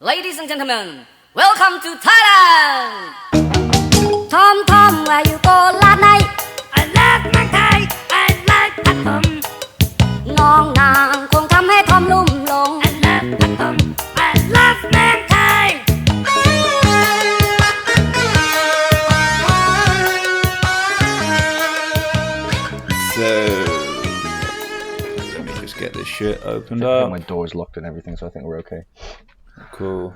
Ladies and gentlemen, welcome to Thailand! Tom Tom, where you go last night? I love เมืองไทย I like พัดลมงองนางคงทำให้ทอมลุ่มหลง I love พัดลม I love เมืองไทย So, let me just get this shit opened I think up. my door is locked and everything, so I think we're okay. Cool.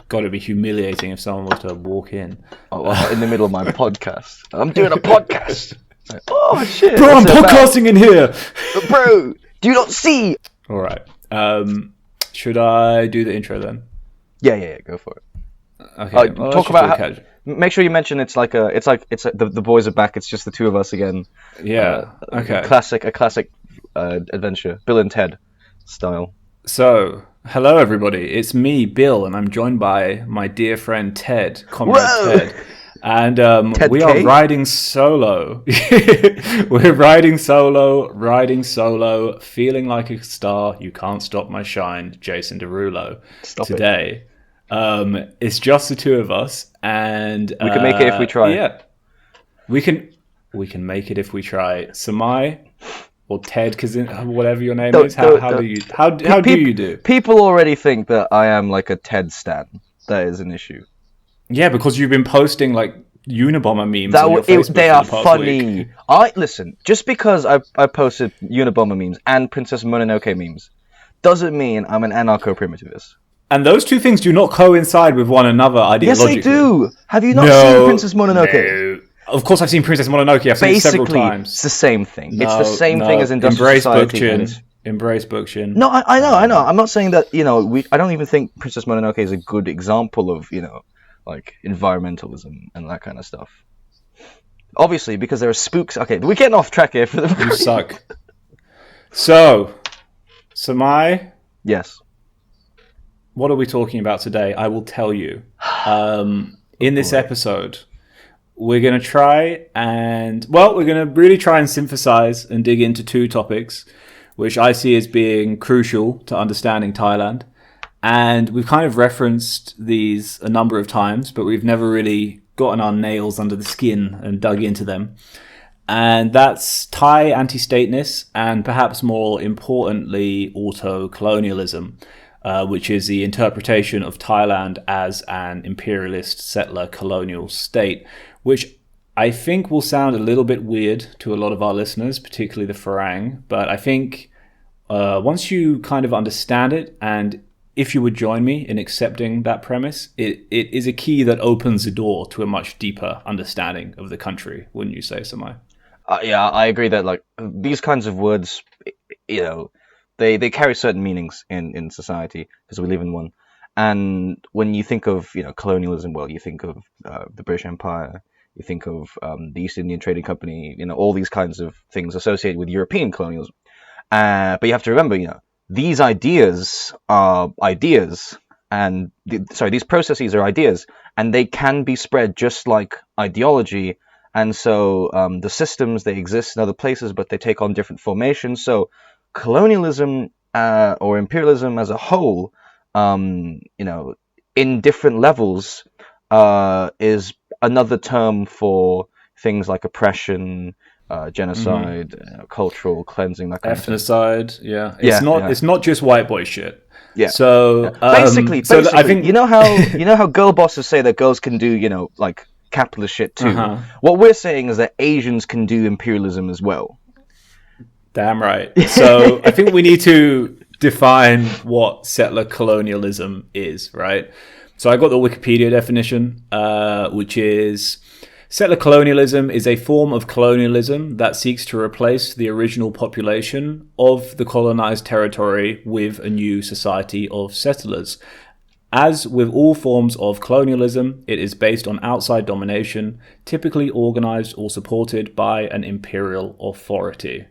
Got to be humiliating if someone was to walk in. Oh, well, in the middle of my podcast. I'm doing a podcast. Like, oh shit! Bro, I'm what's it podcasting in here. about? Bro, do you not see? All right. Should I do the intro then? Yeah, go for it. Okay. Talk about how, make sure you mention it's like the boys are back. It's just the two of us again. Yeah. Okay. A classic adventure, Bill and Ted style. So, hello everybody. It's me, Bill, and I'm joined by my dear friend Ted, Comrade Ted. And Ted we K? are riding solo. We're riding solo, feeling like a star. You can't stop my shine, Jason Derulo. Today. It's just the two of us, and We can make it if we try. Yeah, we can make it if we try. Samai or Ted, because whatever your name is, how do you do? People already think that I am like a Ted stan. That is an issue. Yeah, because you've been posting like Unabomber memes on your Facebook They for are the past funny. week. Listen, just because I posted Unabomber memes and Princess Mononoke memes doesn't mean I'm an anarcho-primitivist. And those two things do not coincide with one another ideologically. Yes, they do. Have you not seen Princess Mononoke? No. Of course, I've seen Princess Mononoke. I've seen it several times. It's the same thing. It's the same thing as industrial society. Embrace Bookshin. No, I know. I'm not saying that, I don't even think Princess Mononoke is a good example of, like environmentalism and that kind of stuff. Obviously, because there are spooks. Okay, we're getting off track here. You suck. So, Samai, Yes. what are we talking about today? I will tell you. In this episode, we're going to really try and synthesize and dig into two topics, which I see as being crucial to understanding Thailand. And we've kind of referenced these a number of times, but we've never really gotten our nails under the skin and dug into them. And that's Thai anti-stateness and perhaps more importantly, auto-colonialism, which is the interpretation of Thailand as an imperialist settler colonial state, which I think will sound a little bit weird to a lot of our listeners, particularly the Farang. But I think once you kind of understand it, and if you would join me in accepting that premise, it is a key that opens the door to a much deeper understanding of the country, wouldn't you say, Samai? Yeah, I agree that like these kinds of words, they carry certain meanings in society because we live in one. And when you think of colonialism, well, you think of the British Empire, you think of the East Indian Trading Company, all these kinds of things associated with European colonialism. But you have to remember, these ideas are ideas, and these processes are ideas, and they can be spread just like ideology. And so the systems, they exist in other places, but they take on different formations. So colonialism or imperialism as a whole, in different levels, is another term for things like oppression, genocide, cultural cleansing, that kind of thing. Ethnocide, yeah. It's not just white boy shit. Yeah. So basically, I think how girl bosses say that girls can do like capitalist shit too. What we're saying is that Asians can do imperialism as well. Damn right. So I think we need to define what settler colonialism is, right? So I got the Wikipedia definition, which is settler colonialism is a form of colonialism that seeks to replace the original population of the colonized territory with a new society of settlers. As with all forms of colonialism, it is based on outside domination, typically organized or supported by an imperial authority.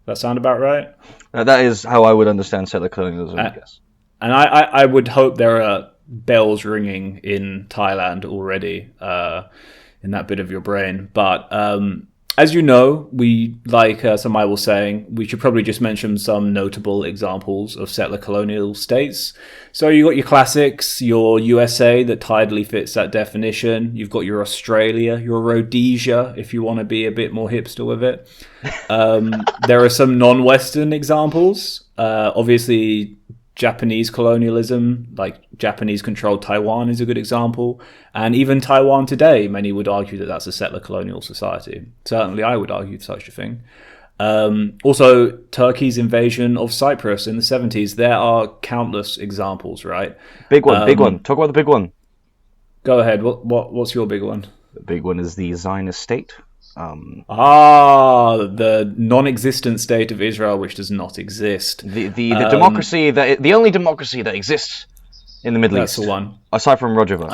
That sound about right? That is how I would understand settler colonialism, I guess. And I would hope there are bells ringing in Thailand already in that bit of your brain. But as you know, we, like Samai was saying, we should probably just mention some notable examples of settler colonial states. So you got your classics, your USA that tidily fits that definition. You've got your Australia, your Rhodesia, if you want to be a bit more hipster with it. There are some non-Western examples. Obviously, Japanese colonialism, like Japanese-controlled Taiwan, is a good example. And even Taiwan today, many would argue that that's a settler colonial society. Certainly, I would argue such a thing. Also, Turkey's invasion of Cyprus in the 70s. There are countless examples, right? Big one, big one. Talk about the big one. Go ahead. What's your big one? The big one is the Zionist state. The non-existent state of Israel, which does not exist. The democracy the only democracy that exists in the Middle East. That's the one. Aside from Rojava.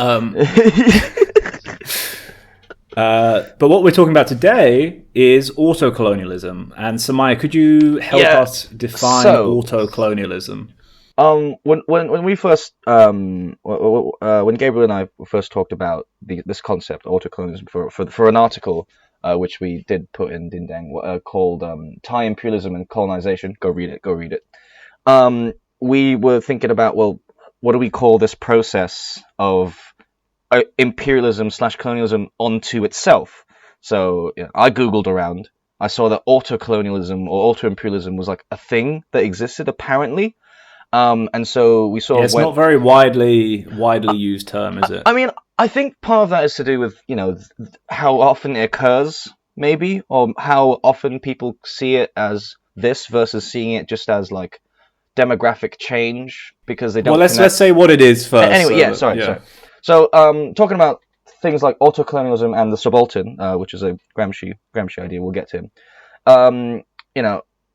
But what we're talking about today is auto-colonialism. And Samai, could you help us define auto-colonialism? When we first when Gabriel and I first talked about this concept, auto-colonialism, for an article which we did put in Dindang, called Thai Imperialism and Colonization. Go read it. We were thinking about, well, what do we call this process of imperialism / colonialism onto itself? So I googled around. I saw that auto-colonialism or auto-imperialism was like a thing that existed apparently. And so we sort of not very widely used term, is it? I mean, I think part of that is to do with, how often it occurs, maybe, or how often people see it as this versus seeing it just as like demographic change, because they don't. Well, let's say what it is first. Anyway, sorry. So, talking about things like auto-colonialism and the subaltern, which is a Gramsci idea, we'll get to him.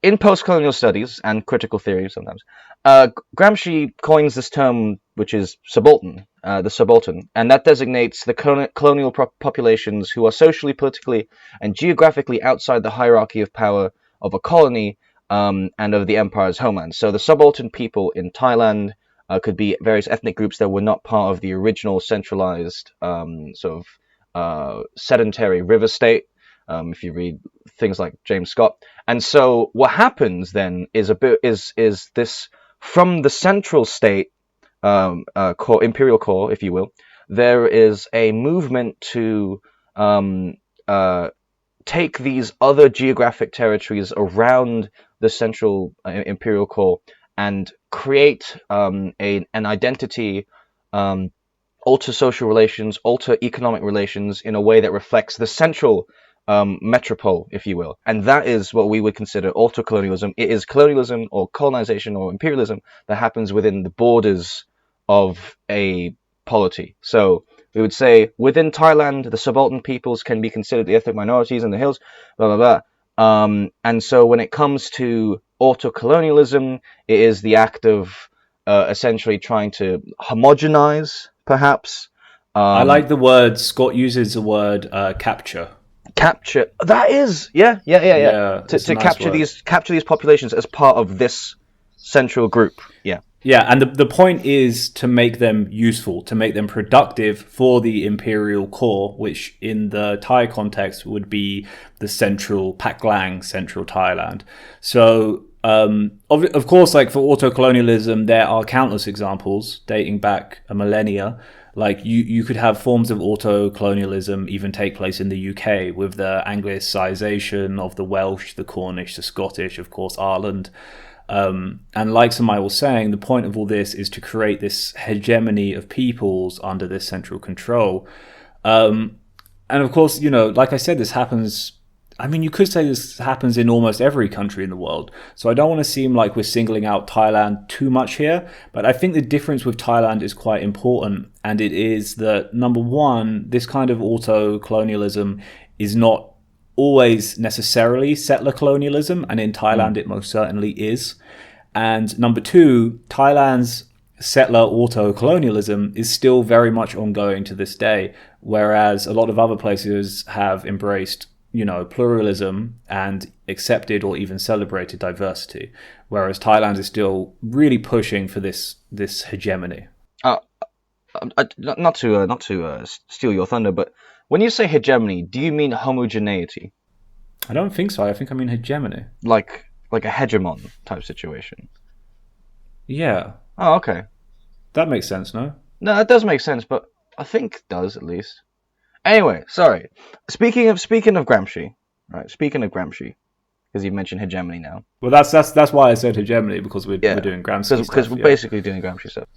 In post-colonial studies and critical theory sometimes, Gramsci coins this term, which is subaltern, the subaltern, and that designates the colonial populations who are socially, politically, and geographically outside the hierarchy of power of a colony and of the empire's homeland. So the subaltern people in Thailand could be various ethnic groups that were not part of the original centralized sedentary river state. If you read things like James Scott. And so what happens then is this, from the central state, imperial core, if you will, there is a movement to take these other geographic territories around the central imperial core and create an identity, alter social relations, alter economic relations in a way that reflects the central metropole, if you will. And that is what we would consider auto-colonialism. It is colonialism or colonization or imperialism that happens within the borders of a polity. So we would say within Thailand, the subaltern peoples can be considered the ethnic minorities in the hills, blah, blah, blah. And so when it comes to auto-colonialism, it is the act of essentially trying to homogenize, perhaps. I like the word, Scott uses the word capture. Capture, that is, yeah. To capture these populations as part of this central group. Yeah, and the point is to make them useful, to make them productive for the imperial core, which in the Thai context would be the central Paklang, central Thailand. So, of course, like for auto-colonialism, there are countless examples dating back a millennia. Like you could have forms of auto-colonialism even take place in the UK with the Anglicisation of the Welsh, the Cornish, the Scottish, of course, Ireland. And like Samai was saying, the point of all this is to create this hegemony of peoples under this central control. And of course, like I said, this happens. I mean, you could say this happens in almost every country in the world. So I don't want to seem like we're singling out Thailand too much here. But I think the difference with Thailand is quite important. And it is that, number one, this kind of auto-colonialism is not always necessarily settler colonialism. And in Thailand, it most certainly is. And number two, Thailand's settler auto-colonialism is still very much ongoing to this day. Whereas a lot of other places have embraced pluralism and accepted or even celebrated diversity, whereas Thailand is still really pushing for this hegemony. Not to steal your thunder, but when you say hegemony, do you mean homogeneity? I don't think so. I think I mean hegemony. Like a hegemon type situation. Yeah, Oh, okay. that makes sense, no? No, that does make sense, but I think it does at least. Anyway, sorry. Speaking of Gramsci, right? Speaking of Gramsci, because you mentioned hegemony now. Well, that's why I said hegemony, because we're doing Gramsci stuff. Because we're basically doing Gramsci stuff.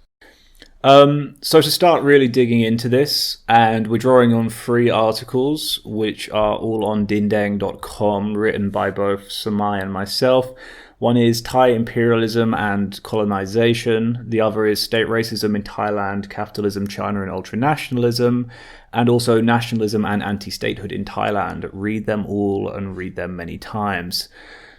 So to start really digging into this, and we're drawing on 3 articles, which are all on dindang.com, written by both Samai and myself. One is Thai Imperialism and Colonization. The other is State Racism in Thailand, Capitalism, China and Ultranationalism. And also Nationalism and Anti-Statehood in Thailand. Read them all and read them many times.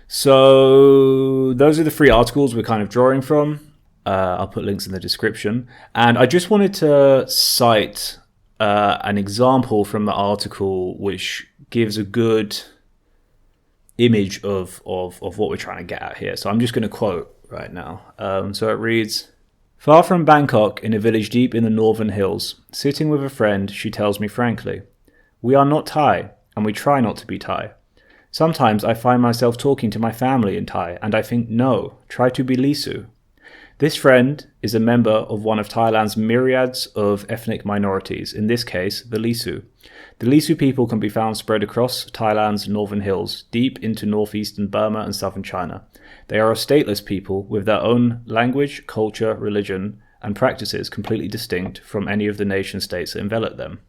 So those are the 3 articles we're kind of drawing from. I'll put links in the description. And I just wanted to cite an example from the article which gives a good image of what we're trying to get at here. So I'm just going to quote right now. So it reads, "Far from Bangkok, in a village deep in the northern hills, sitting with a friend, she tells me frankly, we are not Thai, and we try not to be Thai. Sometimes I find myself talking to my family in Thai, and I think, no, try to be Lisu. This friend is a member of one of Thailand's myriads of ethnic minorities, in this case, the Lisu. The Lisu people can be found spread across Thailand's northern hills, deep into northeastern Burma and southern China. They are a stateless people with their own language, culture, religion, and practices completely distinct from any of the nation states that envelop them.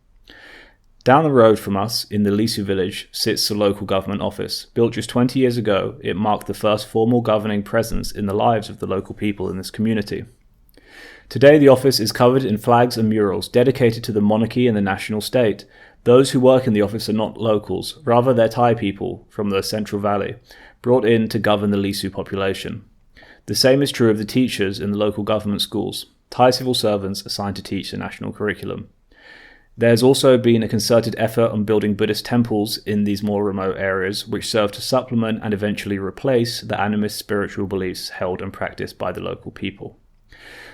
Down the road from us, in the Lisu village, sits the local government office. Built just 20 years ago, it marked the first formal governing presence in the lives of the local people in this community. Today, the office is covered in flags and murals dedicated to the monarchy and the national state. Those who work in the office are not locals, rather they're Thai people from the Central Valley, brought in to govern the Lisu population. The same is true of the teachers in the local government schools, Thai civil servants assigned to teach the national curriculum. There's also been a concerted effort on building Buddhist temples in these more remote areas, which serve to supplement and eventually replace the animist spiritual beliefs held and practiced by the local people."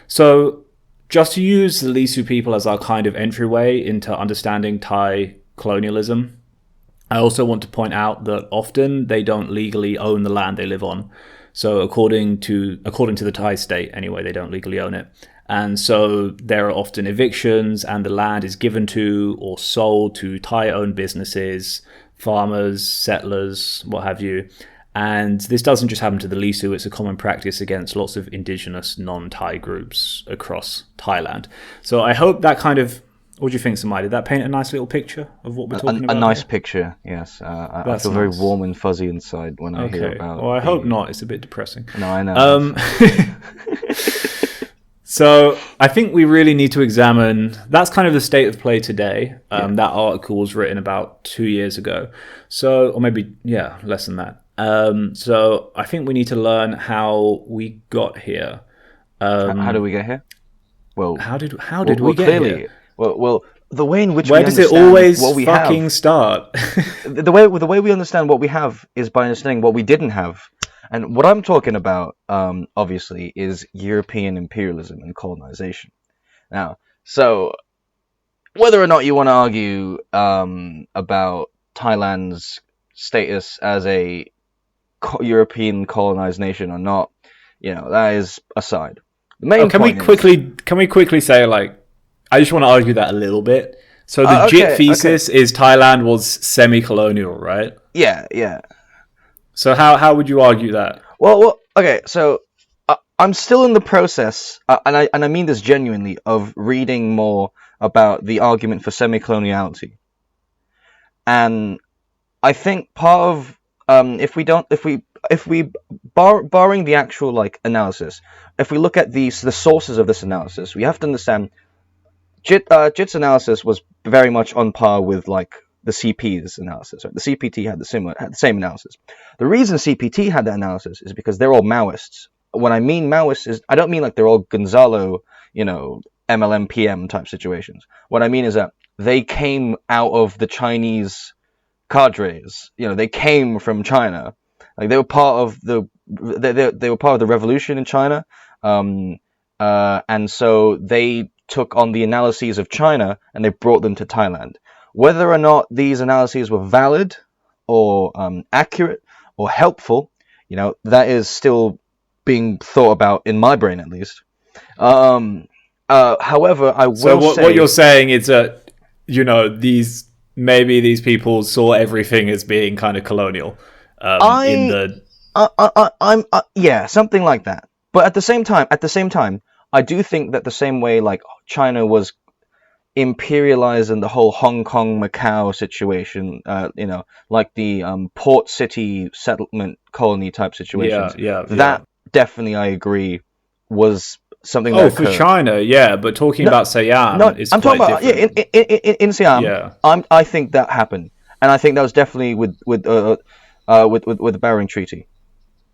So, just to use the Lisu people as our kind of entryway into understanding Thai colonialism, I also want to point out that often they don't legally own the land they live on. So according to the Thai state, anyway, they don't legally own it. And so there are often evictions, and the land is given to or sold to Thai-owned businesses, farmers, settlers, what have you. And this doesn't just happen to the Lisu, it's a common practice against lots of indigenous non-Thai groups across Thailand. So I hope that kind of... What do you think, Samai? Did that paint a nice little picture of what we're talking about? A nice here? Picture, yes. I feel nice. very warm and fuzzy inside when I hear about... Well, I hope not. It's a bit depressing. No, I know. So I think we really need to examine... That's kind of the state of play today. That article was written about 2 years ago. So, or maybe, less than that. So I think we need to learn how we got here. How did we get here? Well, how did we get clearly, here? Well, the way in which where we does it understand always what we fucking have, start? the way we understand what we have is by understanding what we didn't have. And what I'm talking about, obviously, is European imperialism and colonization. Now, so whether or not you want to argue about Thailand's status as a European colonized nation or not, that is aside. The main can we quickly say, like, I just want to argue that a little bit. So the JIT thesis is Thailand was semi-colonial, right? Yeah. So how would you argue that? Well, okay. So I'm still in the process, and I mean this genuinely, of reading more about the argument for semi-coloniality. And I think part of barring the actual analysis, if we look at the sources of this analysis, we have to understand JIT's analysis was very much on par with the CP's analysis. Right? The CPT had the same analysis. The reason CPT had that analysis is because they're all Maoists. When I mean Maoists, I don't mean they're all Gonzalo, MLM PM type situations. What I mean is that they came out of the Chinese cadres. They came from China. They were part of the revolution in China, and so they took on the analyses of China and they brought them to Thailand. Whether or not these analyses were valid or accurate or helpful, that is still being thought about in my brain, at least. However, I will So say... what you're saying is that, these people saw everything as being kind of colonial. Yeah, something like that. But at the same time, I do think that the same way like China was imperializing the whole Hong Kong Macau situation, like the port city settlement colony type situations. That definitely, I agree, was something that for occurred. China, yeah, but talking about Siam is I'm quite talking different. about in Siam. I think that happened, and I think that was definitely with the Bering Treaty.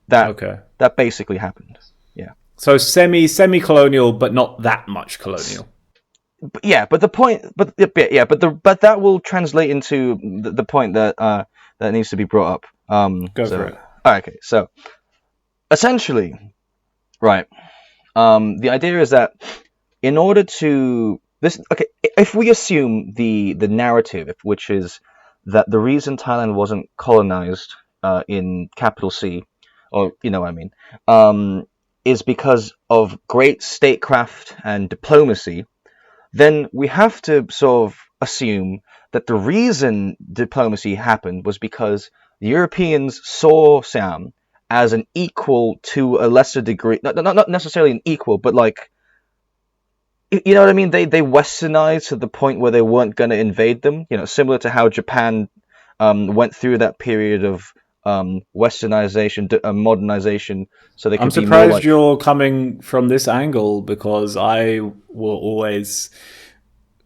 That basically happened. Yeah. So semi-colonial, but not that much colonial. But that will translate into the point that needs to be brought up. Go for it. Okay, so essentially, right. The idea is that in order to if we assume the narrative, which is that the reason Thailand wasn't colonized in capital C, or you know what I mean, is because of great statecraft and diplomacy, then we have to sort of assume that the reason diplomacy happened was because the Europeans saw Siam as an equal to a lesser degree, not necessarily an equal, but like, you know what I mean? They westernized to the point where they weren't going to invade them, similar to how Japan went through that period of westernization, modernization, so they could I'm be surprised more like... you're coming from this angle, because I will always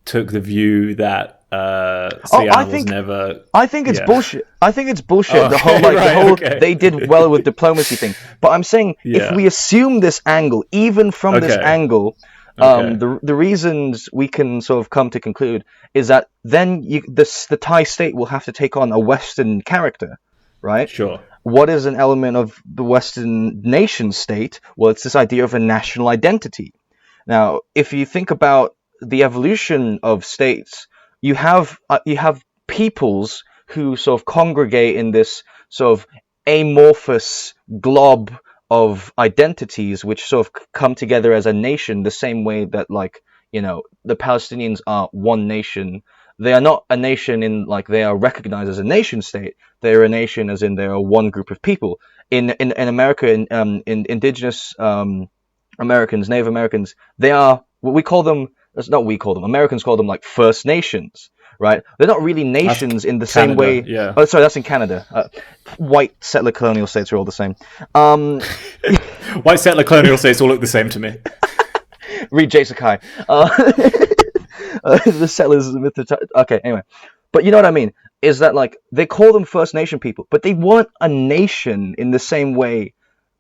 took the view that Siam was never... I think it's bullshit. I think it's bullshit. The whole they did well with diplomacy thing. But I'm saying if we assume this angle, even from this angle, the reasons we can sort of come to conclude is that then the Thai state will have to take on a Western character, right? Sure. What is an element of the Western nation state? Well, it's this idea of a national identity. Now, if you think about the evolution of states, you have peoples who sort of congregate in this sort of amorphous glob of identities, which sort of come together as a nation, the same way that, like, the Palestinians are one nation. They are not a nation in like they are recognized as a nation state. They are a nation as in they are one group of people. In America, in indigenous Americans, Native Americans, they are what we call them. That's not we call them. Americans call them like First Nations, right? They're not really nations in the same way. Yeah. Oh, sorry, that's in Canada. White settler colonial states are all the same. White settler colonial states all look the same to me. Read Jay Sakai. The settlers. Okay, anyway. But you know what I mean? Is that like they call them First Nation people, but they weren't a nation in the same way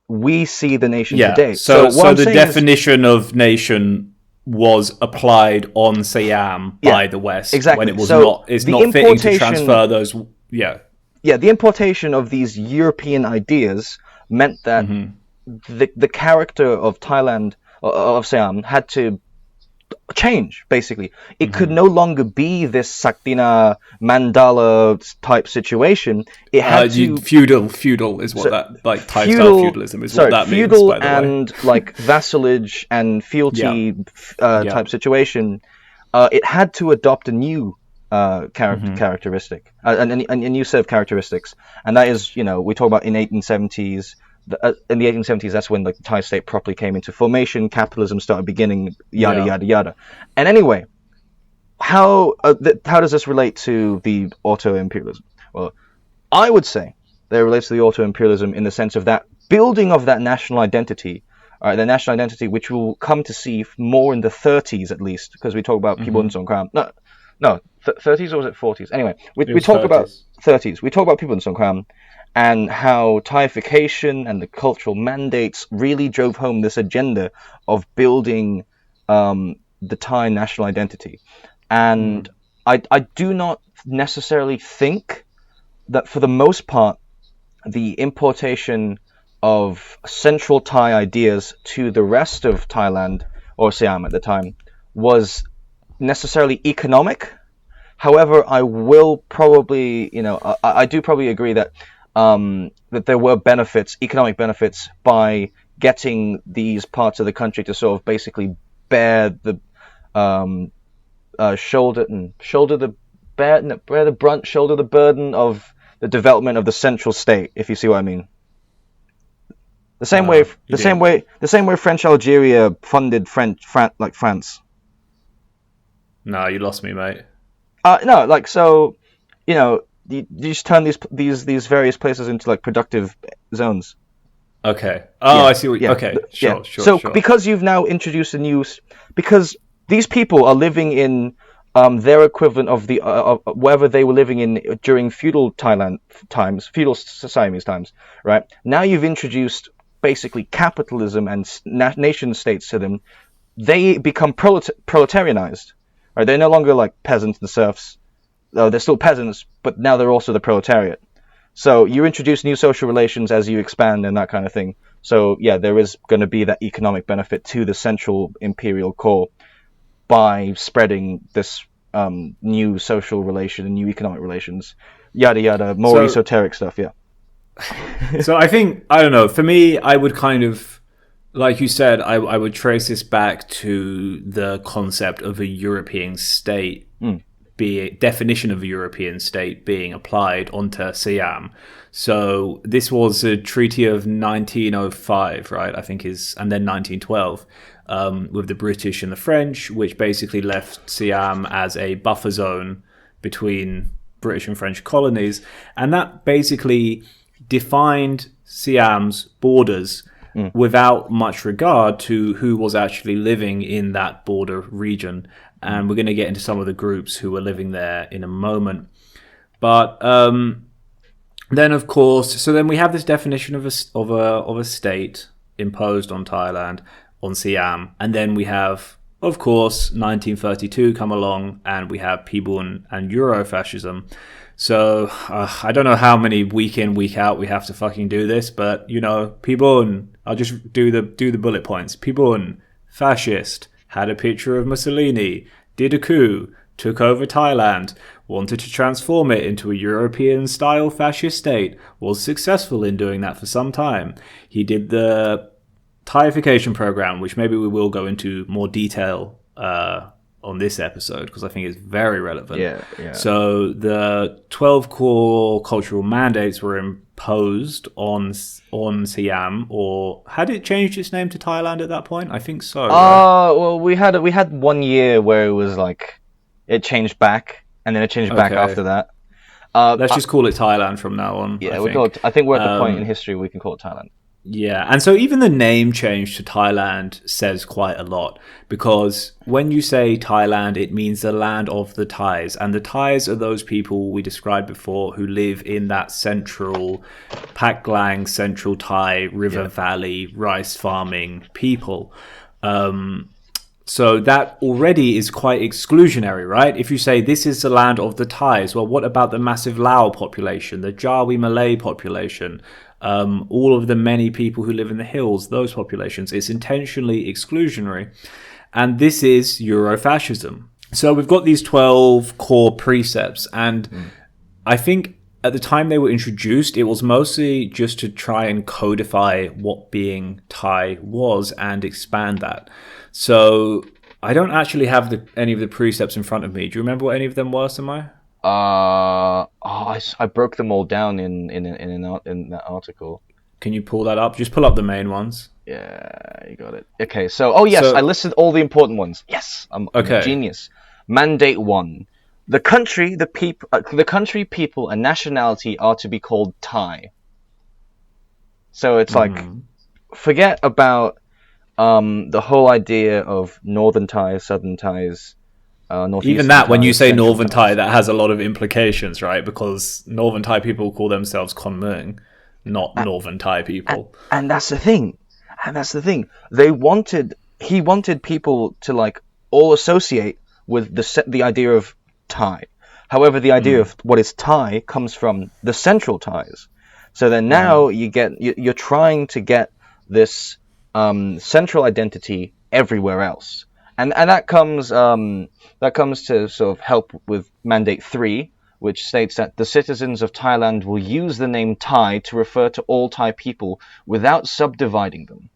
we see the nation today. So the definition of nation was applied on Siam by the West, when it was not fitting to transfer those. Yeah, the importation of these European ideas meant that the character of Thailand, of Siam, had to change. Basically, it could no longer be this Saktina Mandala type situation. It had to feudal is what that like Thai style feudalism is. What that means, feudal by the and way. like vassalage and fealty type situation. It had to adopt a new characteristic, a new set of characteristics, and that is, we talk about in 1870s. In the 1870s, that's when the Thai state properly came into formation. Capitalism started beginning, yada yada. And anyway, how does this relate to the auto-imperialism? Well, I would say that it relates to the auto-imperialism in the sense of that building of that national identity, the national identity which we'll come to see more in the 30s at least, because we talk about Pibun Songkram. No, 30s or was it 40s? Anyway, we talk about 30s. We talk about Pibun Songkram, and how Thaification and the cultural mandates really drove home this agenda of building the Thai national identity. And I do not necessarily think that, for the most part, the importation of central Thai ideas to the rest of Thailand, or Siam at the time, was necessarily economic. However, I will probably, I do probably agree that that there were economic benefits by getting these parts of the country to sort of basically bear the shoulder the burden of the development of the central state, if you see what I mean. The same way French Algeria funded France. No, you lost me, mate. No, like, so, you just turn these various places into like productive zones. Okay. Oh, yeah, I see what. Yeah, okay. Sure. So because you've now introduced because these people are living in their equivalent of the wherever they were living in during feudal Siamese times, right? Now you've introduced basically capitalism and nation states to them. They become proletarianized. Right? They're no longer like peasants and serfs. They're still peasants, but now they're also the proletariat. So you introduce new social relations as you expand and that kind of thing. So yeah, there is going to be that economic benefit to the central imperial core by spreading this new social relation and new economic relations, yada yada, more esoteric stuff. Yeah. So I think, I don't know, for me, I would kind of, like you said, I would trace this back to the concept of a European state, definition of a European state being applied onto Siam. So this was a treaty of 1905, right? I think and then 1912, with the British and the French, which basically left Siam as a buffer zone between British and French colonies, and that basically defined Siam's borders without much regard to who was actually living in that border region. And we're going to get into some of the groups who were living there in a moment. But then, of course, so then we have this definition of a state imposed on Thailand, on Siam. And then we have, of course, 1932 come along, and we have Pibun and Eurofascism. So I don't know how many week in, week out we have to fucking do this, but Pibun, I'll just do the bullet points. Pibun, fascist, had a picture of Mussolini, did a coup, took over Thailand, wanted to transform it into a European-style fascist state, was successful in doing that for some time. He did the Thaification program, which maybe we will go into more detail on this episode, because I think it's very relevant. Yeah. So the 12 core cultural mandates were imposed on Siam, or had it changed its name to Thailand at that point? I think so. Right? Well, we had 1 year where it was like it changed back, and then it changed back after that. Let's just call it Thailand from now on. Yeah, I think we're at the point in history we can call it Thailand. Yeah, and so even the name change to Thailand says quite a lot, because when you say Thailand, it means the land of the Thais, and the Thais are those people we described before who live in that central Paklang, central Thai, river valley, rice farming people. So that already is quite exclusionary, right? If you say this is the land of the Thais, well, what about the massive Lao population, the Jawi Malay population? All of the many people who live in the hills, those populations, it's intentionally exclusionary. And this is Eurofascism. So we've got these 12 core precepts, and I think at the time they were introduced, it was mostly just to try and codify what being Thai was and expand that. So I don't actually have any of the precepts in front of me. Do you remember what any of them were, Samai? I broke them all down in that article. Can you pull that up? Just pull up the main ones. Yeah, you got it. Okay, so I listed all the important ones. Yes, I'm a genius. Mandate 1: the country, people, and nationality are to be called Thai. So it's like, forget about the whole idea of Northern Thai, Southern Thais. Even that, when you say Northern Thai, that has a lot of implications, right? Because Northern Thai people call themselves Khon Mueang, not Northern Thai people. And that's the thing. He wanted people to like all associate with the idea of Thai. However, the idea of what is Thai comes from the central Thais. So then now you're trying to get this central identity everywhere else. And that comes to sort of help with Mandate 3, which states that the citizens of Thailand will use the name Thai to refer to all Thai people without subdividing them.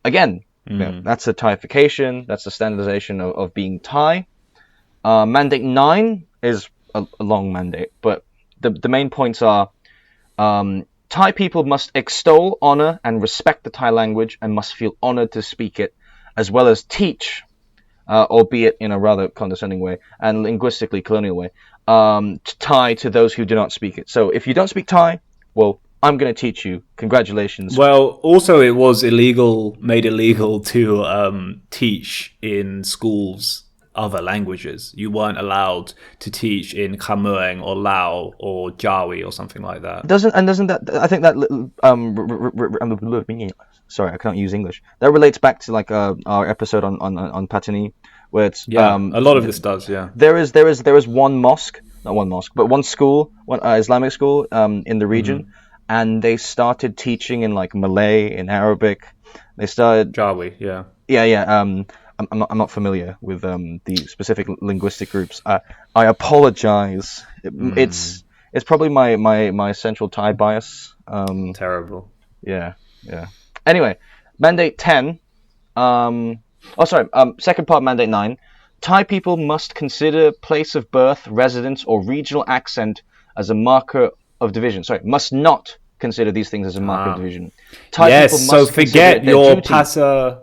Again, that's a Thaification, that's the standardization of being Thai. Mandate 9 is a long mandate, but the main points are Thai people must extol, honor, and respect the Thai language and must feel honored to speak it, as well as teach, albeit in a rather condescending way and linguistically colonial way, Thai to those who do not speak it. So if you don't speak Thai, well, I'm going to teach you. Congratulations. Well, also it was made illegal to teach in schools other languages. You weren't allowed to teach in Khmer or Lao or Jawi or something like that. Doesn't that, I think that sorry, I can't use English. That relates back to like our episode on Patani, where it's a lot of this does. There is one school, one Islamic school in the region, and they started teaching in like Malay, in Arabic. They started Jawi, I'm not familiar with the specific linguistic groups. I apologize. It's probably my central Thai bias. Terrible. Yeah. Anyway, Mandate 10. Second part, Mandate 9. Thai people must consider place of birth, residence, or regional accent as a marker of division. Sorry, must not consider these things as a marker of division. Thai people must forget your pasa.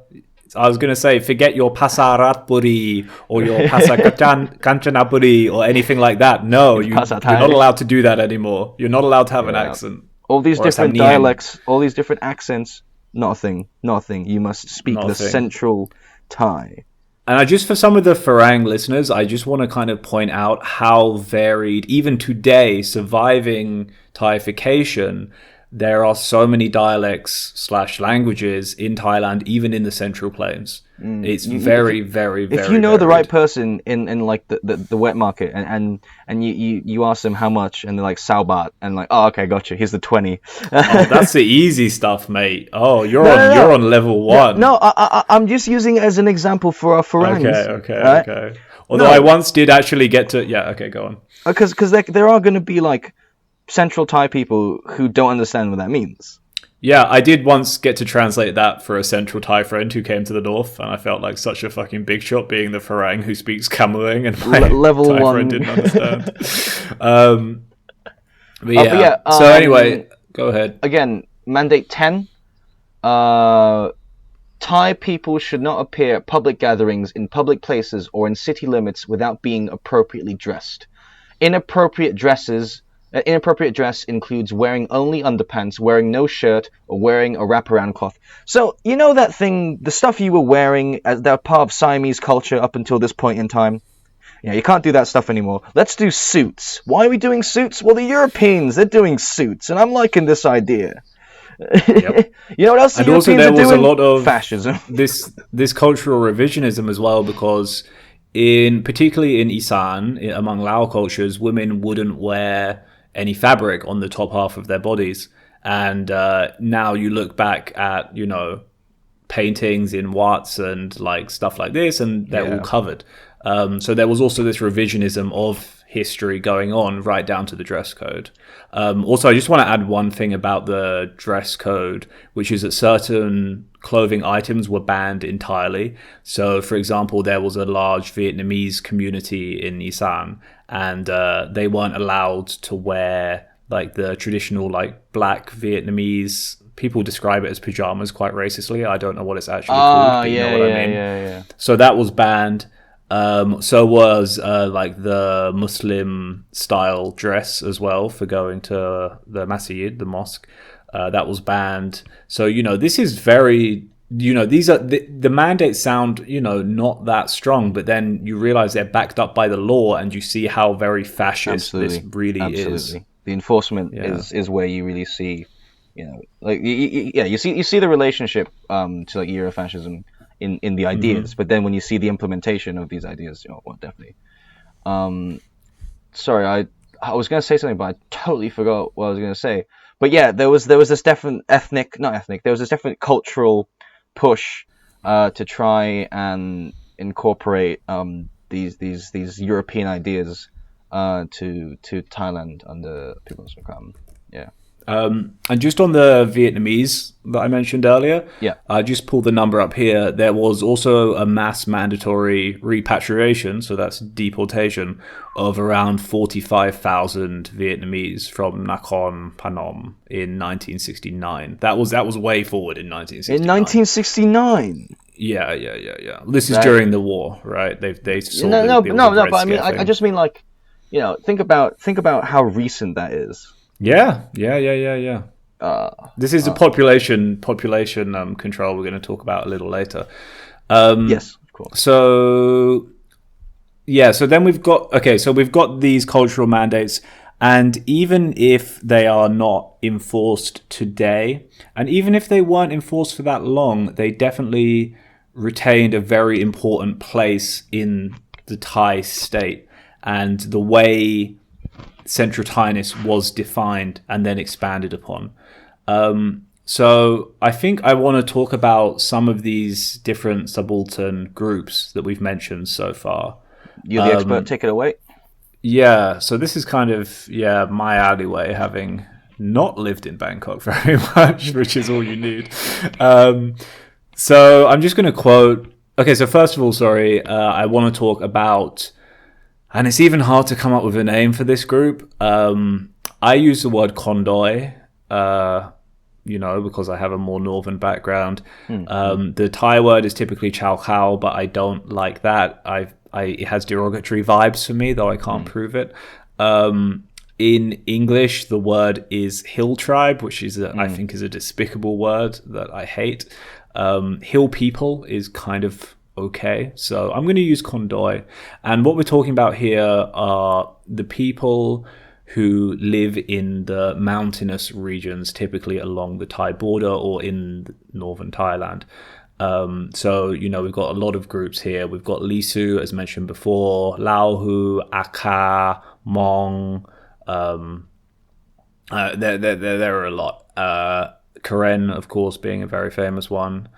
I was going to say, forget your Pasaratpuri or your Kanchanapuri or anything like that. No, you're not allowed to do that anymore. You're not allowed to have an accent. All these different dialects, all these different accents, not a thing. You must speak the central Thai. And for some of the Farang listeners, I just want to kind of point out how varied, even today, surviving Thaification, there are so many dialects / languages in Thailand, even in the Central Plains. It's very, very, very. If you know varied. the right person in like the wet market, and you ask them how much, and they're like Saubat, and like, oh, okay, gotcha. Here's the 20. That's the easy stuff, mate. Oh, you're on level 1. No, I'm just using it as an example for our Farangs. Okay. Although I once did actually get to. Yeah. Okay, go on. Because there are going to be like Central Thai people who don't understand what that means. Yeah, I did once get to translate that for a Central Thai friend who came to the north, and I felt like such a fucking big shot being the Farang who speaks Kamuang and my level Thai 1 friend didn't understand. So anyway, go ahead. Again, Mandate 10. Thai people should not appear at public gatherings, in public places, or in city limits without being appropriately dressed. Inappropriate dress includes wearing only underpants, wearing no shirt, or wearing a wraparound cloth. So, you know that thing, the stuff you were wearing as that part of Siamese culture up until this point in time? Yeah, you can't do that stuff anymore. Let's do suits. Why are we doing suits? Well, the Europeans, they're doing suits, and I'm liking this idea. Yep. You know what else? And also there was a lot of fascism. this cultural revisionism as well, because particularly in Isan, among Lao cultures, women wouldn't wear any fabric on the top half of their bodies. And now you look back at, paintings in Watts and like stuff like this, and they're all covered. So there was also this revisionism of history going on right down to the dress code. Also, I just want to add one thing about the dress code, which is that certain clothing items were banned entirely. So, for example, there was a large Vietnamese community in Isan, and they weren't allowed to wear like the traditional like black Vietnamese. People describe it as pajamas quite racistly. I don't know what it's actually called, but you know what I mean. Yeah. So that was banned. So was like the Muslim style dress as well for going to the masjid, the mosque. That was banned. So this is very these are the mandates sound not that strong, but then you realize they're backed up by the law, and you see how very fascist this really is. The enforcement is where you really see you see the relationship to like Eurofascism in the ideas, but then when you see the implementation of these ideas, definitely. Sorry, I was going to say something, but I totally forgot what I was going to say. But yeah, there was this definite there was this definite cultural push to try and incorporate these European ideas to Thailand under People's Macam. Yeah. And just on the Vietnamese that I mentioned earlier, Yeah. I just pulled the number up here. There was also a mass mandatory repatriation, so that's deportation, of around 45,000 Vietnamese from Nakhon Phanom in 1969. That was way forward in 1969. In 1969. Yeah. This is during the war, right? They saw No, the but I mean, I just mean like, think about how recent that is. Yeah. This is a population control we're going to talk about a little later. Yes, of course. So then we've got these cultural mandates, and even if they are not enforced today, and even if they weren't enforced for that long, they definitely retained a very important place in the Thai state and the way Central Thai-ness was defined and then expanded upon. So I think I want to talk about some of these different subaltern groups that we've mentioned so far. You're the expert, take it away. Yeah, so this is kind of, my alleyway, having not lived in Bangkok very much, which is all you need. So I'm just going to quote... Okay, so first of all, I want to talk about... And it's even hard to come up with a name for this group. I use the word Kondoi, because I have a more northern background. The Thai word is typically Chao Khao, but I don't like that. It has derogatory vibes for me, though I can't prove it. In English, the word is hill tribe, which is I think is a despicable word that I hate. Hill people is kind of okay, so I'm going to use Kondoi. And what we're talking about here are the people who live in the mountainous regions, typically along the Thai border or in northern Thailand. So, we've got a lot of groups here. We've got Lisu, as mentioned before, Lauhu, Aka, Mong. There are a lot. Karen, of course, being a very famous one.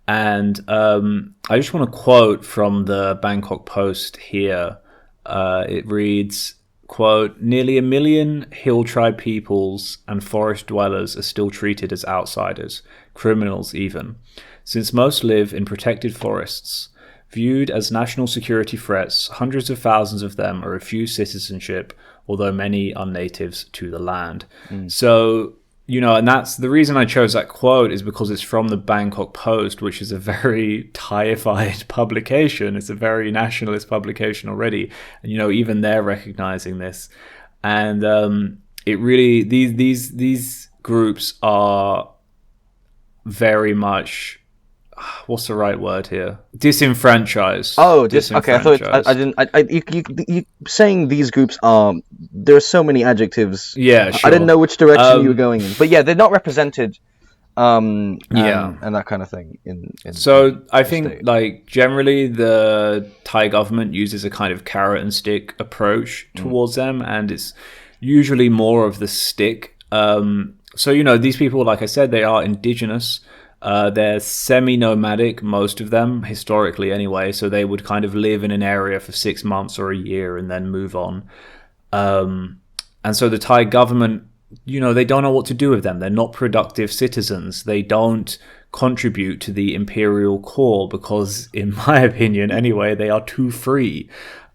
And I just want to quote from the Bangkok Post here. It reads, quote, "Nearly 1 million hill tribe peoples and forest dwellers are still treated as outsiders, criminals even, since most live in protected forests. Viewed as national security threats, hundreds of thousands of them are refused citizenship, although many are natives to the land." So... and that's the reason I chose that quote is because it's from the Bangkok Post, which is a very Thaified publication. It's a very nationalist publication already. And, even they're recognizing this. And it really, these groups are very much, what's the right word here? Disenfranchised. Oh, okay. I thought I didn't. You saying these groups are. There are so many adjectives. Yeah, sure. I didn't know which direction you were going in, but yeah, they're not represented. And that kind of thing. So I think, generally, the Thai government uses a kind of carrot and stick approach towards them, and it's usually more of the stick. So these people, like I said, they are indigenous. They're semi-nomadic, most of them, historically anyway, so they would kind of live in an area for 6 months or a year and then move on. And so the Thai government, they don't know what to do with them. They're not productive citizens. They don't contribute to the imperial core because, in my opinion anyway, they are too free.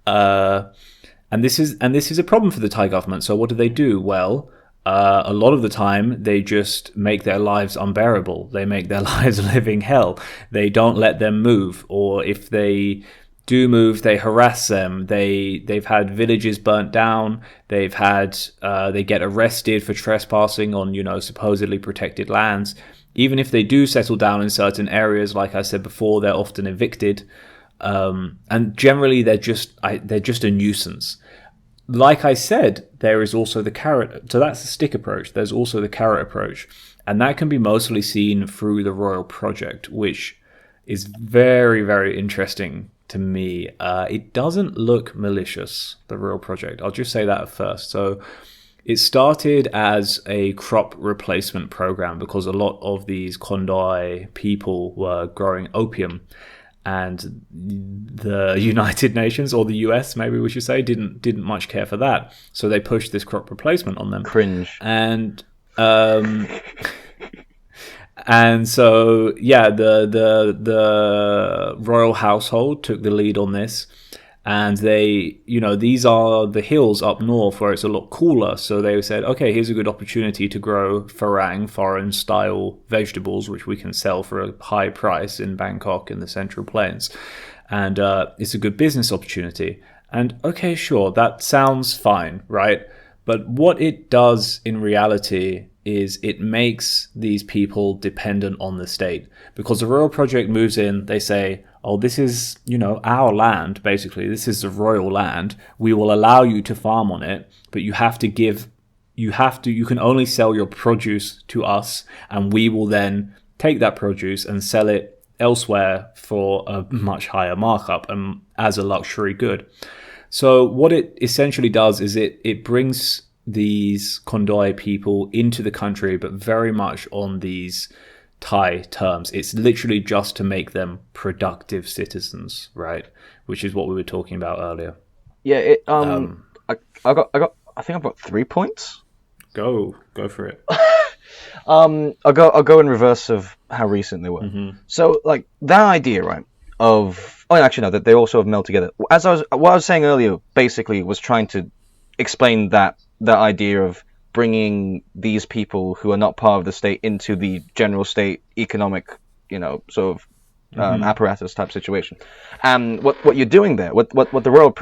And this is a problem for the Thai government. So what do? Well... a lot of the time, they just make their lives unbearable. They make their lives a living hell. They don't let them move, or if they do move, they harass them. They've had villages burnt down. They get arrested for trespassing on supposedly protected lands. Even if they do settle down in certain areas, like I said before, they're often evicted. And generally, they're just a nuisance. Like I said, there is also the carrot. So that's the stick approach. There's also the carrot approach. And that can be mostly seen through the Royal Project, which is very, very interesting to me. It doesn't look malicious, the Royal Project. I'll just say that at first. So it started as a crop replacement program because a lot of these Kondai people were growing opium. and the United Nations, or the US, maybe we should say, didn't much care for that. So they pushed this crop replacement on them. Cringe. And and so the royal household took the lead on this. And they, these are the hills up north where it's a lot cooler. So they said, okay, here's a good opportunity to grow farang, foreign-style vegetables, which we can sell for a high price in Bangkok in the Central Plains. And it's a good business opportunity. And okay, sure, that sounds fine, right? But what it does in reality is it makes these people dependent on the state. Because the Royal Project moves in, they say, oh, this is, our land, basically. This is the royal land. We will allow you to farm on it, but you can only sell your produce to us, and we will then take that produce and sell it elsewhere for a much higher markup and as a luxury good. So what it essentially does is it brings these Kondoi people into the country, but very much on these Thai terms. It's literally just to make them productive citizens, right? Which is what we were talking about earlier. Yeah, I think I've got 3 points. Go for it. I'll go in reverse of how recent they were. Mm-hmm. So like that idea, right? That they also have melded together. What I was saying earlier, basically, was trying to explain that idea of bringing these people who are not part of the state into the general state economic, apparatus type situation. And what you're doing there, what the Royal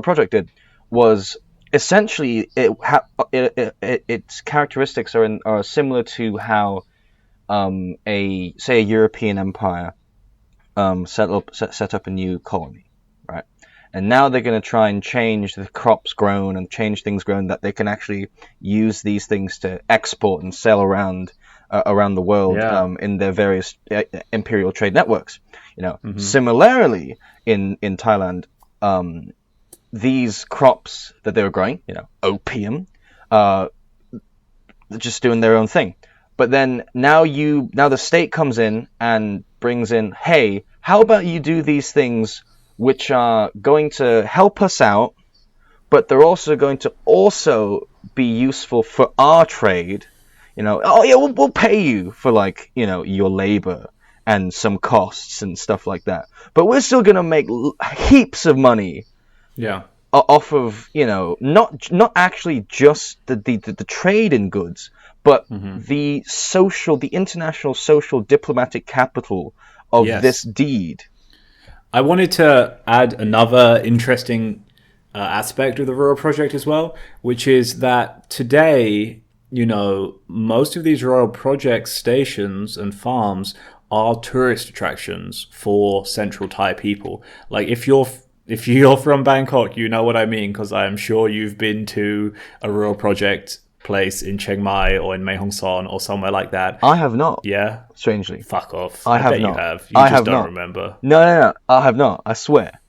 Project did was essentially its characteristics are similar to how a European empire set up a new colony, right? And now they're going to try and change the crops grown and change things grown that they can actually use these things to export and sell around the world in their various imperial trade networks. Similarly in Thailand, these crops that they were growing, opium, they're just doing their own thing. But then now the state comes in and brings in, hey, how about you do these things which are going to help us out, but they're also going to be useful for our trade. We'll pay you for your labor and some costs and stuff like that, but we're still going to make heaps of money. Yeah. Off of not actually just the trade in goods, but the international social diplomatic capital of this deed. I wanted to add another interesting aspect of the Royal Project as well, which is that today, most of these Royal Project stations and farms are tourist attractions for Central Thai people. Like if you're from Bangkok, you know what I mean, because I'm sure you've been to a Royal Project place in Chiang Mai or in Mae Hong Son or somewhere like that. I have not. Yeah? Strangely. Fuck off. I bet not. You have. I just have don't not. remember. No. I have not. I swear.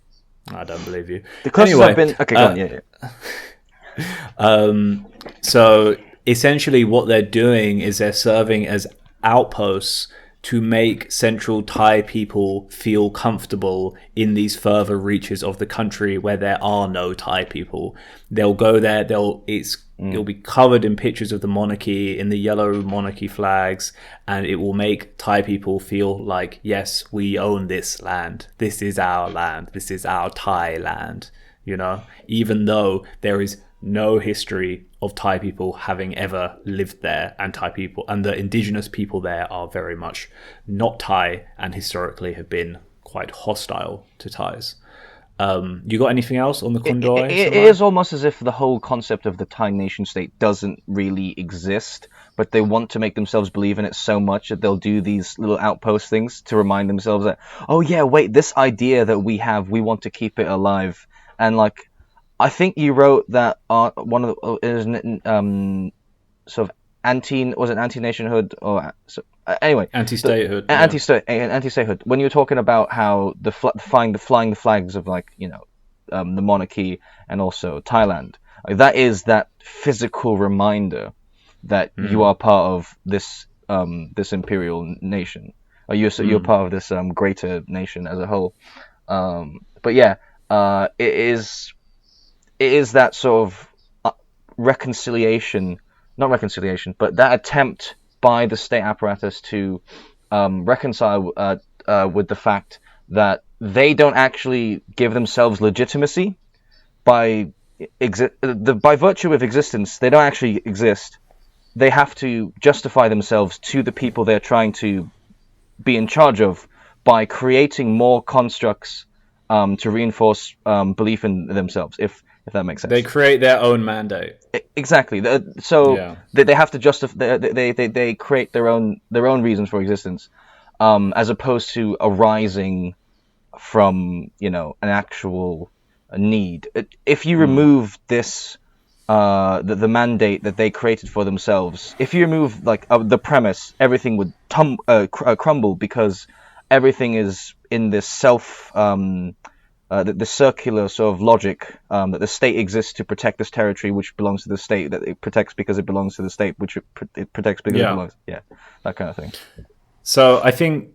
I don't believe you. The closest I've been... Okay, go on. Yeah. So essentially what they're doing is they're serving as outposts to make Central Thai people feel comfortable in these further reaches of the country where there are no Thai people. They'll go there, it'll be covered in pictures of the monarchy, in the yellow monarchy flags, and it will make Thai people feel like, yes, we own this land. This is our land. This is our Thai land, even though there is no history of Thai people having ever lived there, and Thai people and the indigenous people there are very much not Thai and historically have been quite hostile to Thais. You got anything else on the Kondoi? It is almost as if the whole concept of the Thai nation state doesn't really exist, but they want to make themselves believe in it so much that they'll do these little outpost things to remind themselves that, oh yeah, wait, this idea that we have, we want to keep it alive. And I think you wrote that one of the sort of anti-nationhood or anyway anti-statehood. Anti-statehood. When you were talking about how flying the flags of the monarchy and also Thailand, that is that physical reminder that you are part of this imperial nation. or you're part of this greater nation as a whole. But yeah, it is that sort of reconciliation, not reconciliation, but that attempt by the state apparatus to reconcile with the fact that they don't actually give themselves legitimacy by virtue of existence. They don't actually exist. They have to justify themselves to the people they're trying to be in charge of by creating more constructs to reinforce belief in themselves, if that makes sense. They create their own mandate. Exactly. They have to justify. They create their own reasons for existence, as opposed to arising from an actual need. If you remove this. The mandate that they created for themselves. If you remove the premise, everything would crumble, because everything is in this the circular sort of logic that the state exists to protect this territory which belongs to the state, that it protects because it belongs to the state, which it protects because it belongs. Yeah, that kind of thing. So I think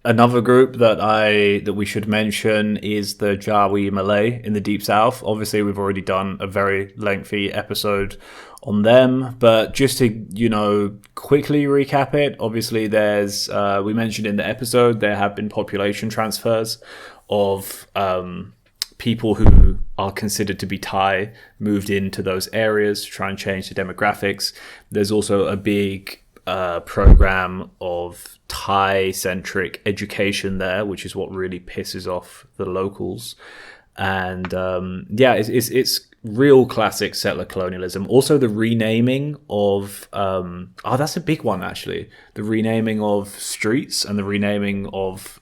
another group that we should mention is the Jawi Malay in the Deep South. Obviously, we've already done a very lengthy episode on them, but just to quickly recap it. Obviously, there's we mentioned in the episode there have been population transfers of people who are considered to be Thai moved into those areas to try and change the demographics. There's also a big program of Thai-centric education there, which is what really pisses off the locals. And it's real classic settler colonialism. Also, the renaming of that's a big one actually. The renaming of streets and the renaming of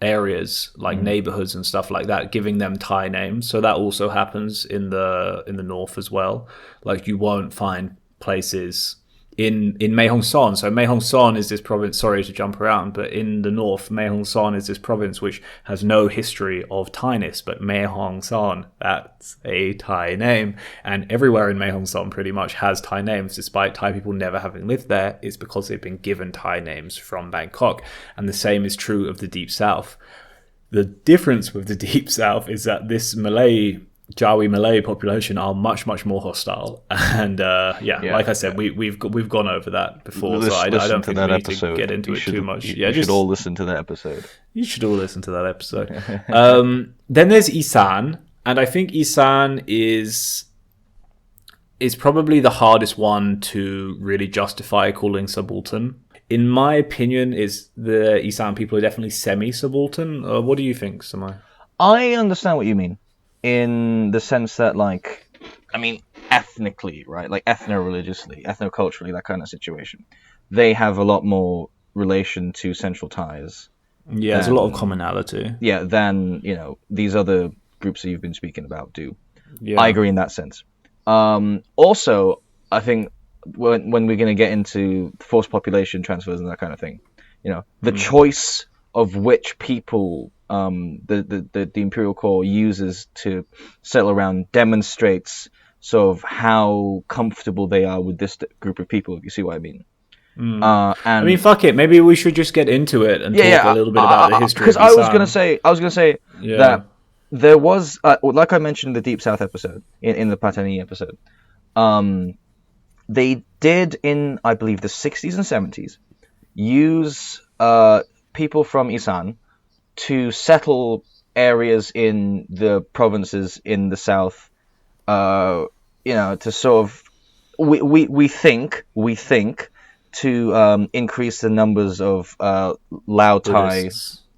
areas like neighborhoods and stuff like that, giving them Thai names. So that also happens in the north as well. Like, you won't find places in Mae Hong Son. So Mae Hong Son is this province, sorry to jump around, but in the north, Mae Hong Son is this province which has no history of Thainess, but Mae Hong Son, that's a Thai name. And everywhere in Mae Hong Son pretty much has Thai names, despite Thai people never having lived there. It's because they've been given Thai names from Bangkok. And the same is true of the Deep South. The difference with the Deep South is that this Jawi Malay population are much more hostile, and like I said, we've gone over that before, so I don't think we need to get into it too much. You should all listen to that episode. You should all listen to that episode. Then there's Isan, and I think Isan is probably the hardest one to really justify calling subaltern. In my opinion, is the Isan people are definitely semi-subaltern. What do you think, Samai? I understand what you mean. In the sense that, ethnically, right? Like, ethno-religiously, ethno-culturally, that kind of situation. They have a lot more relation to central ties. Yeah, there's a lot of commonality. Yeah, than, these other groups that you've been speaking about do. Yeah. I agree in that sense. Also, I think when we're going to get into forced population transfers and that kind of thing, the choice of which people the Imperial Corps uses to settle around demonstrates sort of how comfortable they are with this group of people, if you see what I mean. And fuck it. Maybe we should just get into it and talk a little bit about the history. Because I was gonna say that there was, like I mentioned in the Deep South episode, in the Patani episode, they did in, I believe, the 60s and 70s use people from Isan to settle areas in the provinces in the south, to sort of, we think to increase the numbers of Lao Thai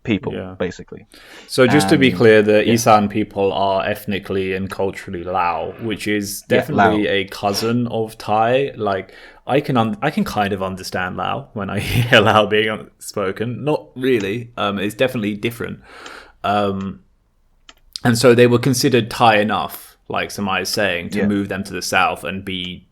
people, basically. So just to be clear, the Isan people are ethnically and culturally Lao, which is definitely a cousin of Thai. Like, I can kind of understand Lao when I hear Lao being spoken. Not really. It's definitely different. And so they were considered Thai enough, like Samai is saying, to move them to the south and be,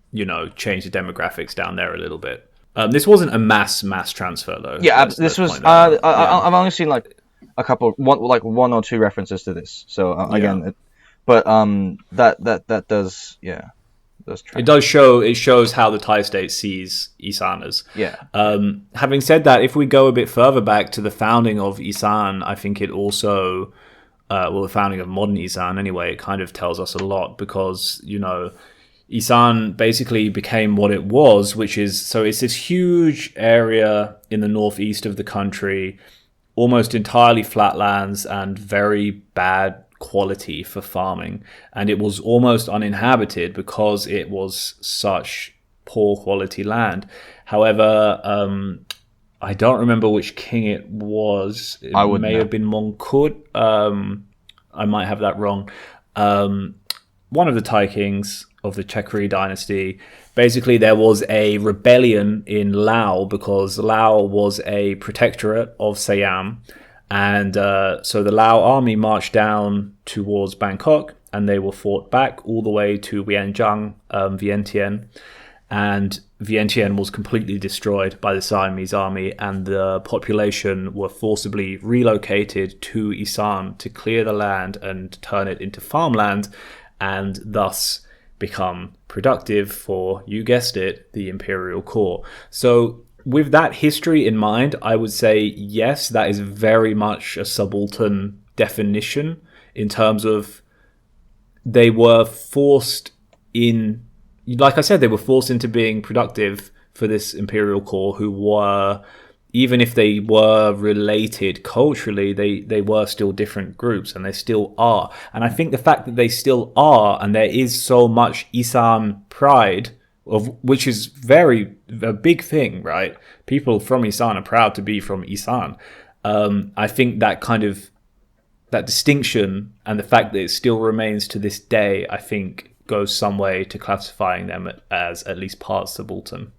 change the demographics down there a little bit. This wasn't a mass transfer though. Yeah, this was. I've only seen like a couple, one or two references to this. So again, but that does, those It trends. shows how the Thai state sees Isan as. Yeah. Having said that, if we go a bit further back to the founding of Isan, I think it also, the founding of modern Isan anyway, it kind of tells us a lot because, Isan basically became what it was, which is, so it's this huge area in the northeast of the country, almost entirely flatlands and very bad quality for farming. And it was almost uninhabited because it was such poor quality land. However, I don't remember which king it was. It may have been Mongkut. I might have that wrong. One of the Thai kings of the Chakri dynasty. Basically, there was a rebellion in Laos because Laos was a protectorate of Siam. And so the Lao army marched down towards Bangkok and they were fought back all the way to Vientiane, Vientiane. And Vientiane was completely destroyed by the Siamese army and the population were forcibly relocated to Isan to clear the land and turn it into farmland and thus become productive for, you guessed it, the imperial core. So with that history in mind, I would say, yes, that is very much a subaltern definition in terms of they were forced in, like I said, they were forced into being productive for this imperial core who were, even if they were related culturally, they were still different groups and they still are. And I think the fact that they still are and there is so much Isan pride, of which is a big thing, right? People from Isan are proud to be from Isan. I think that kind of that distinction and the fact that it still remains to this day, I think goes some way to classifying them as at least part subaltern.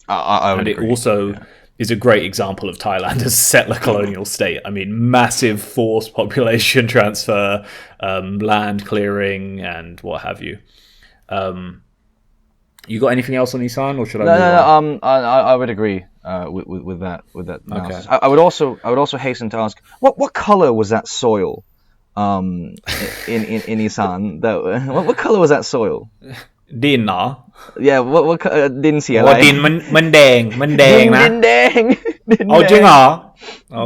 I would and agree. It also is a great example of Thailand as a settler colonial state. I mean, massive forced population transfer, land clearing, and what have you. You got anything else on Isan, or should I move on? I would agree with that analysis. Okay. I would also hasten to ask, what color was that soil in Isan? What color was that soil? Din na. Yeah, what didn't see ว่าดินมันแดงนะ ดินแดง Oh, จริงเหรอ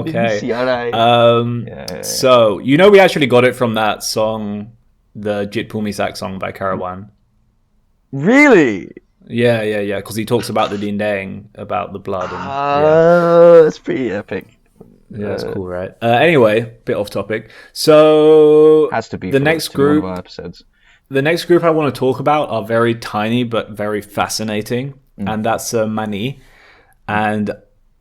Didn't see Okay. Yeah. So, we actually got it from that song, the Jit Pumisak song by Karawan. Really? Yeah, because he talks about the Din Dang, about the blood. And, That's pretty epic. Yeah, that's cool, right? Anyway, bit off topic. So, Has to be the next one group. of our episodes. The next group I want to talk about are very tiny but very fascinating, and that's Mani. And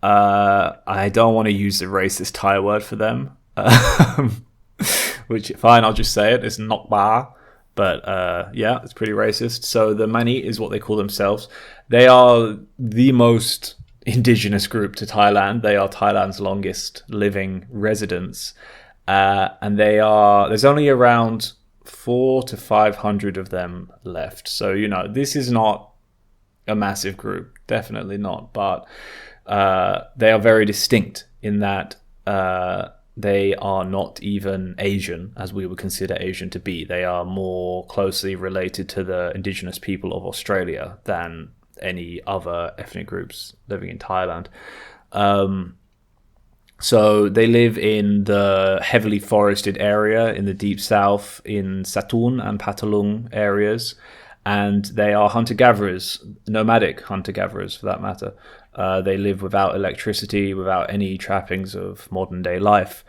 I don't want to use the racist Thai word for them, which, fine, I'll just say it. It's Nokba, but yeah, it's pretty racist. So the Mani is what they call themselves. They are the most indigenous group to Thailand. They are Thailand's longest living residents, and there's only around 400 to 500 of them left. So, this is not a massive group, definitely not, but they are very distinct in that they are not even Asian, as we would consider Asian to be. They are more closely related to the indigenous people of Australia than any other ethnic groups living in Thailand. So they live in the heavily forested area in the deep south in Satun and Patalung areas. And they are hunter-gatherers, nomadic hunter-gatherers for that matter. They live without electricity, without any trappings of modern-day life.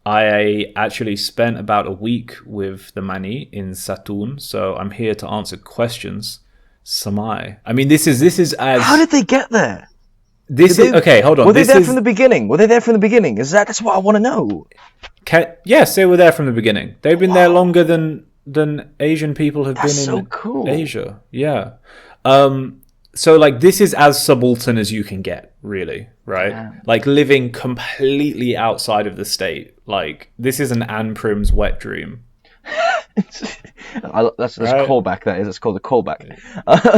I actually spent about a week with the Mani in Satun, so I'm here to answer questions. Samai. I mean, this is as... How did they get there? Okay, hold on. Were they there from the beginning? That's what I want to know. Yes, they were there from the beginning. They've been there longer than Asian people have been in cool. Asia. Yeah. So this is as subaltern as you can get, really, right? Yeah. Living completely outside of the state. This is an Ann Prim's wet dream. That's right? A callback. That is. It's called a callback.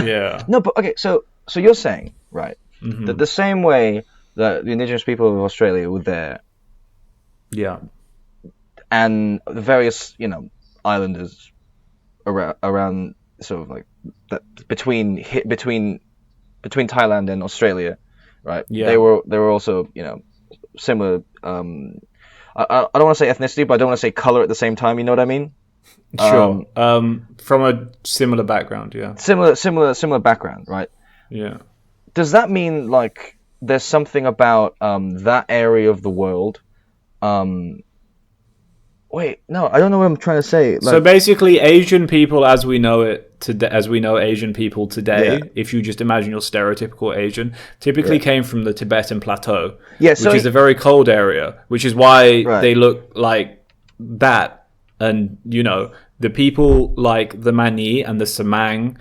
Yeah. No, but okay. So you're saying, right? Mm-hmm. That the same way that the indigenous people of Australia were there, yeah, and the various islanders around sort of like that between Thailand and Australia, right? Yeah. They were also, similar. I don't want to say ethnicity, but I don't want to say color at the same time. You know what I mean? Sure. From a similar background, yeah. Similar background, right? Yeah. Does that mean like there's something about that area of the world? Wait, no, I don't know what I'm trying to say. Like, so basically, Asian people, as we know Asian people today, if you just imagine your stereotypical Asian, typically came from the Tibetan Plateau, which is a very cold area, which is why they look like that. And, the people like the Mani and the Samang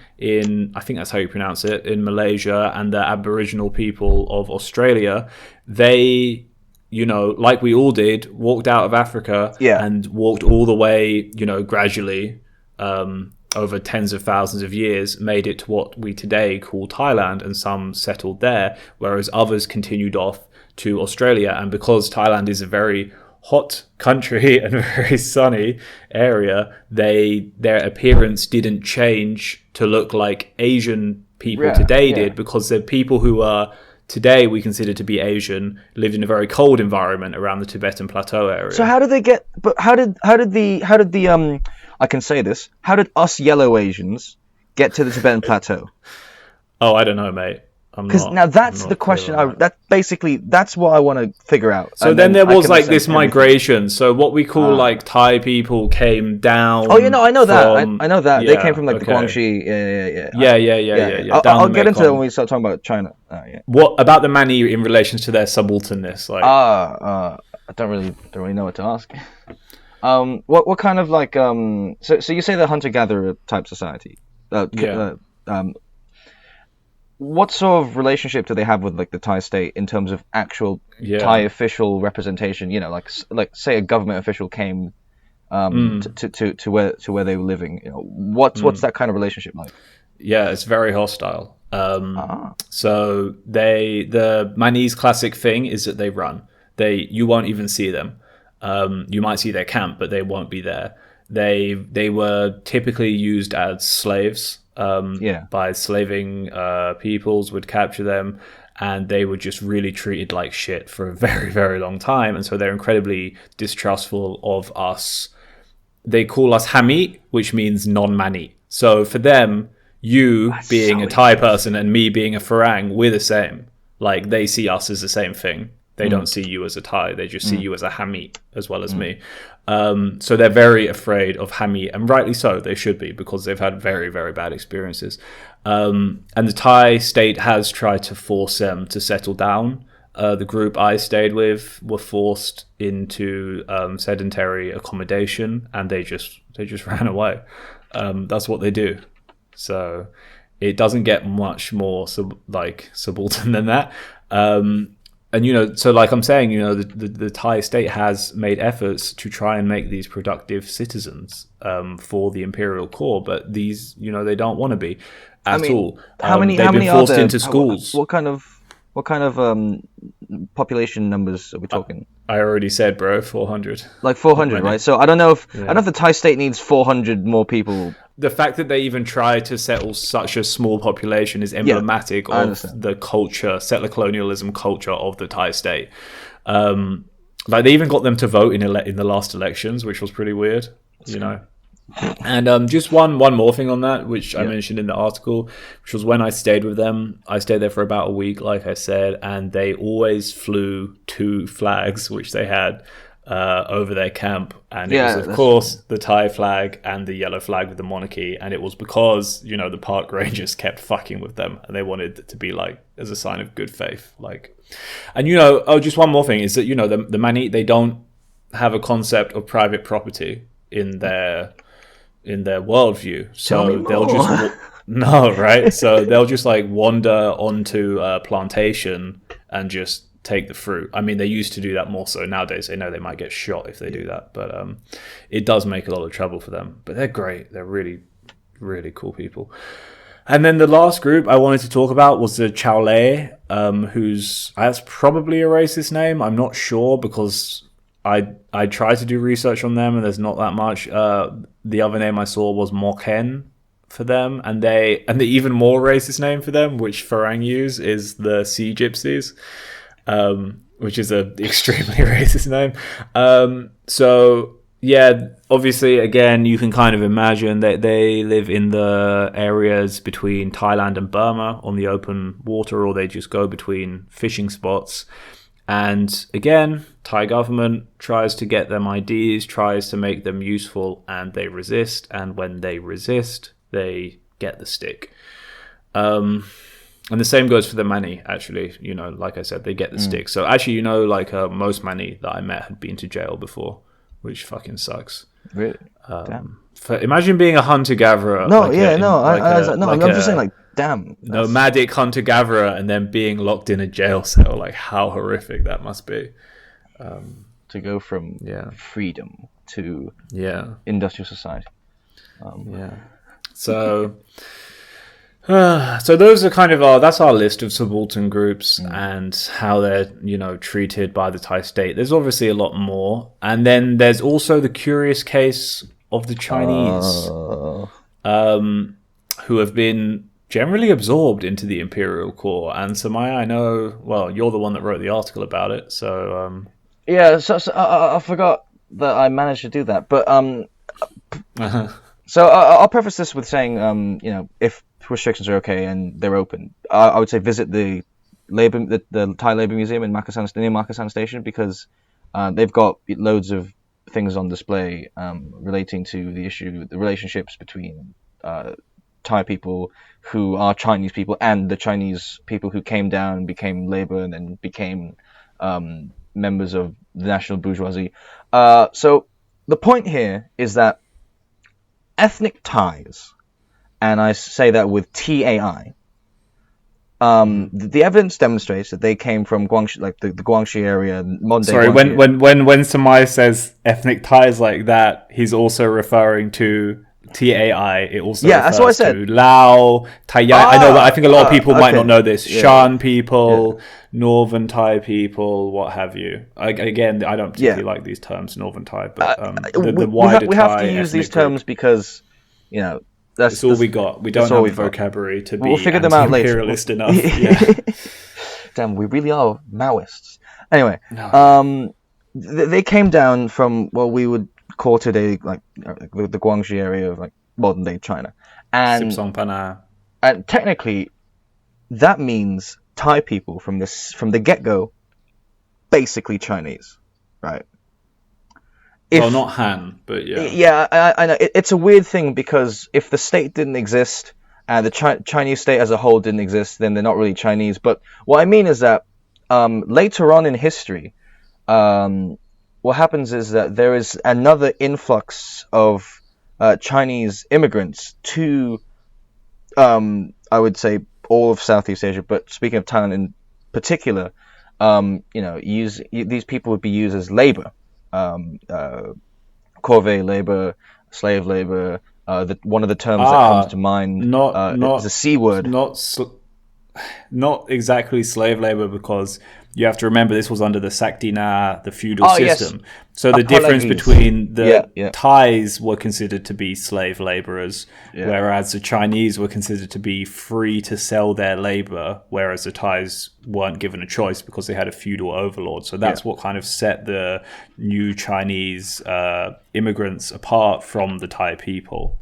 I think that's how you pronounce it, in Malaysia, and the Aboriginal people of Australia, they, like we all did, walked out of Africa and walked all the way, gradually, over tens of thousands of years, made it to what we today call Thailand, and some settled there, whereas others continued off to Australia. And because Thailand is a very hot country and a very sunny area, their appearance didn't change to look like Asian people today did, because the people who are today we consider to be Asian lived in a very cold environment around the Tibetan Plateau area. So how did they get? But how did the I can say this. How did us yellow Asians get to the Tibetan Plateau? Oh, I don't know, mate. Because now that's the question. That's what I want to figure out. So then there was like this migration. So what we call like Thai people came down. Oh, I know that. I know that. They came from like the Guangxi. Yeah. I'll get into that when we start talking about China. What about the Mani in relation to their subalternness? Like, I don't really know what to ask. What kind of like so you say the hunter-gatherer type society? What sort of relationship do they have with like the Thai state in terms of actual Thai official representation? Like say a government official came to where they were living. What's that kind of relationship like? Yeah, it's very hostile. So the Mani's classic thing is that they run. You won't even see them. You might see their camp, but they won't be there. They were typically used as slaves. By slaving peoples would capture them, and they were just really treated like shit for a very, very long time. And so they're incredibly distrustful of us. They call us Hamit, which means non-Mani. So for them, that's being a Thai person and me being a Farang, we're the same. Like, they see us as the same thing. They don't see you as a Thai. They just see you as a Hamit as well as me. So they're very afraid of Hamit, and rightly so. They should be, because they've had very, very bad experiences. And the Thai state has tried to force them to settle down. The group I stayed with were forced into sedentary accommodation, and they just ran away. That's what they do. So it doesn't get much more subaltern than that. And, so like I'm saying, the Thai state has made efforts to try and make these productive citizens for the imperial core, but these, they don't want to be at all. How many been forced are there? into schools. What kind of population numbers are we talking? I already said, bro, 400. Like 400, right? So I don't know if the Thai state needs 400 more people. The fact that they even try to settle such a small population is emblematic of the culture, settler colonialism culture of the Thai state. Like, they even got them to vote in the last elections, which was pretty weird, And just one more thing on that, which I mentioned in the article, which was when I stayed with them. I stayed there for about a week, like I said, and they always flew 2 flags, which they had over their camp, and it was of course the Thai flag and the yellow flag with the monarchy, and it was because the park rangers kept fucking with them, and they wanted it to be like as a sign of good faith, like. And just one more thing is that the Mani, they don't have a concept of private property in their worldview, so they'll just no, right? So they'll just like wander onto a plantation and just take the fruit. I mean, they used to do that more so. Nowadays, they know they might get shot if they do that, but it does make a lot of trouble for them. But they're great. They're really, really cool people. And then the last group I wanted to talk about was the Chaole, that's probably a racist name. I'm not sure, because I tried to do research on them and there's not that much. The other name I saw was Moken, for them, and the even more racist name for them, which Farang use, is the Sea Gypsies, which is a extremely racist name. So yeah, obviously, again, you can kind of imagine that they live in the areas between Thailand and Burma on the open water, or they just go between fishing spots. And again, Thai government tries to get them IDs, tries to make them useful, and they resist. And when they resist, they get the stick. And the same goes for the Mani, actually. You know, like I said, they get the stick. So actually, you know, like most Mani that I met had been to jail before, which fucking sucks. Really? Damn. Imagine being a hunter-gatherer. No, I'm just saying, like, damn. Nomadic hunter-gatherer and then being locked in a jail cell. Like, how horrific that must be. To go from freedom to industrial society. So those are kind of that's our list of subaltern groups and how they're, you know, treated by the Thai state. There's obviously a lot more. And then there's also the curious case of the Chinese, who have been generally absorbed into the imperial core. And Samai, I know, well, you're the one that wrote the article about it, so... So I forgot that I managed to do that, but... So I'll preface this with saying, you know, if restrictions are okay and they're open, I would say visit the Thai Labour Museum in near Makassan Station, because they've got loads of things on display relating to the relationships between Thai people who are Chinese people and the Chinese people who came down and became labor and then became members of the national bourgeoisie. So the point here is that ethnic Thais, and I say that with TAI, the evidence demonstrates that they came from Guangxi, like the Guangxi area, modern day. Sorry, when Samai says ethnic Thais like that, he's also referring to TAI. It also that's what I said. To Lao, Thai. I know that. I think a lot of people might not know this. Shan people, Northern Thai people, what have you. Again, I don't particularly like these terms, Northern Thai, but the wider we have to use these terms because, you know, that's all we got. We don't have the vocabulary to be figure them out later. Imperialist enough. Damn, we really are Maoists. Anyway, they came down from what we would call today like the Guangxi area of like modern day China, and technically that means Thai people from the get-go, basically Chinese, right? Well, not Han, but yeah. Yeah, I know. It's a weird thing because if the state didn't exist and the Chinese state as a whole didn't exist, then they're not really Chinese. But what I mean is that later on in history, what happens is that there is another influx of Chinese immigrants to, I would say, all of Southeast Asia. But speaking of Thailand in particular, you know, these people would be used as labor. Corvée labor, slave labor. One of the terms that comes to mind is a C word. Not exactly slave labor, because you have to remember this was under the Saktina, the feudal system. Yes. So the difference between the Thais were considered to be slave laborers, whereas the Chinese were considered to be free to sell their labor, whereas the Thais weren't given a choice because they had a feudal overlord. So that's what kind of set the new Chinese immigrants apart from the Thai people.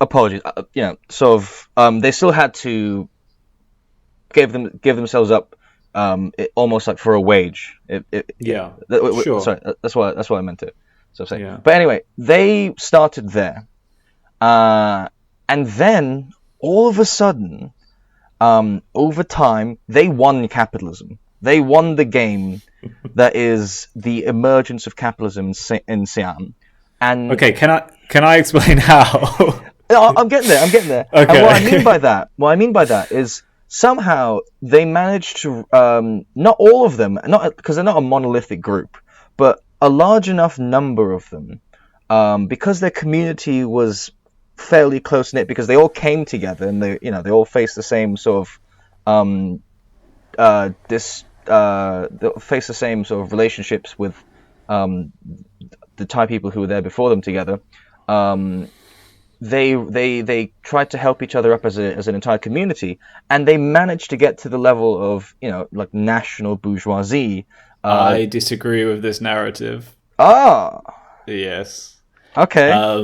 Apologies, you know, sort of, they still had to give themselves up, almost like for a wage. Sure. Sorry, that's what I meant to say. Yeah. But anyway, they started there, and then all of a sudden, over time, they won capitalism. They won the game that is the emergence of capitalism in Siam. And okay, can I explain how? No, I'm getting there. Okay. And what I mean by that is somehow they managed to, not all of them, not because they're not a monolithic group, but a large enough number of them, because their community was fairly close knit, because they all came together and they all faced the same sort of, they faced the same sort of relationships with, the Thai people who were there before them together. they tried to help each other up as an entire community, and they managed to get to the level of, like national bourgeoisie. I disagree with this narrative. Ah, Yes. okay.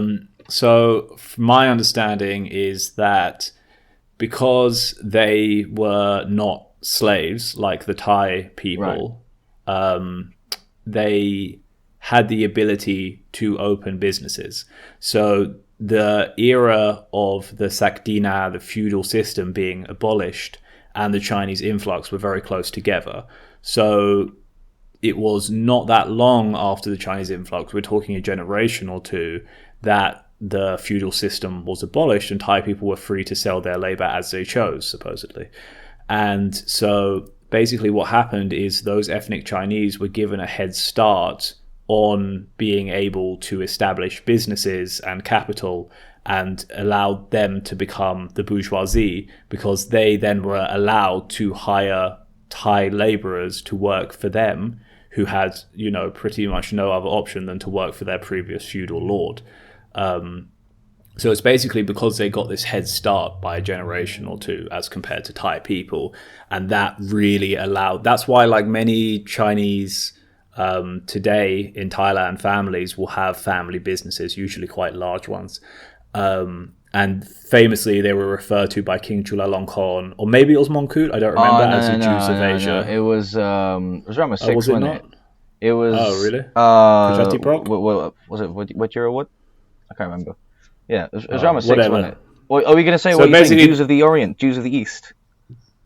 So my understanding is that because they were not slaves like the Thai people, they had the ability to open businesses. So the era of the Sakdina, the feudal system, being abolished, and the Chinese influx were very close together. So it was not that long after the Chinese influx, we're talking a generation or two, that the feudal system was abolished and Thai people were free to sell their labor as they chose, supposedly. And so basically what happened is those ethnic Chinese were given a head start on being able to establish businesses and capital, and allowed them to become the bourgeoisie, because they then were allowed to hire Thai laborers to work for them, who had, pretty much no other option than to work for their previous feudal lord. So it's basically because they got this head start by a generation or two as compared to Thai people. And that really allowed, that's why like many Chinese today in Thailand families will have family businesses, usually quite large ones. And famously, they were referred to by King Chulalongkorn, or maybe it was Mongkut, I don't remember, as the Jews of Asia. No. It was Rama 6, was it wasn't not? it? It was... Oh, really? Kajati Prok? Was it, what year or what? I can't remember. Yeah, it was Rama 6, wasn't it? Or are we going to say, Jews of the Orient, Jews of the East?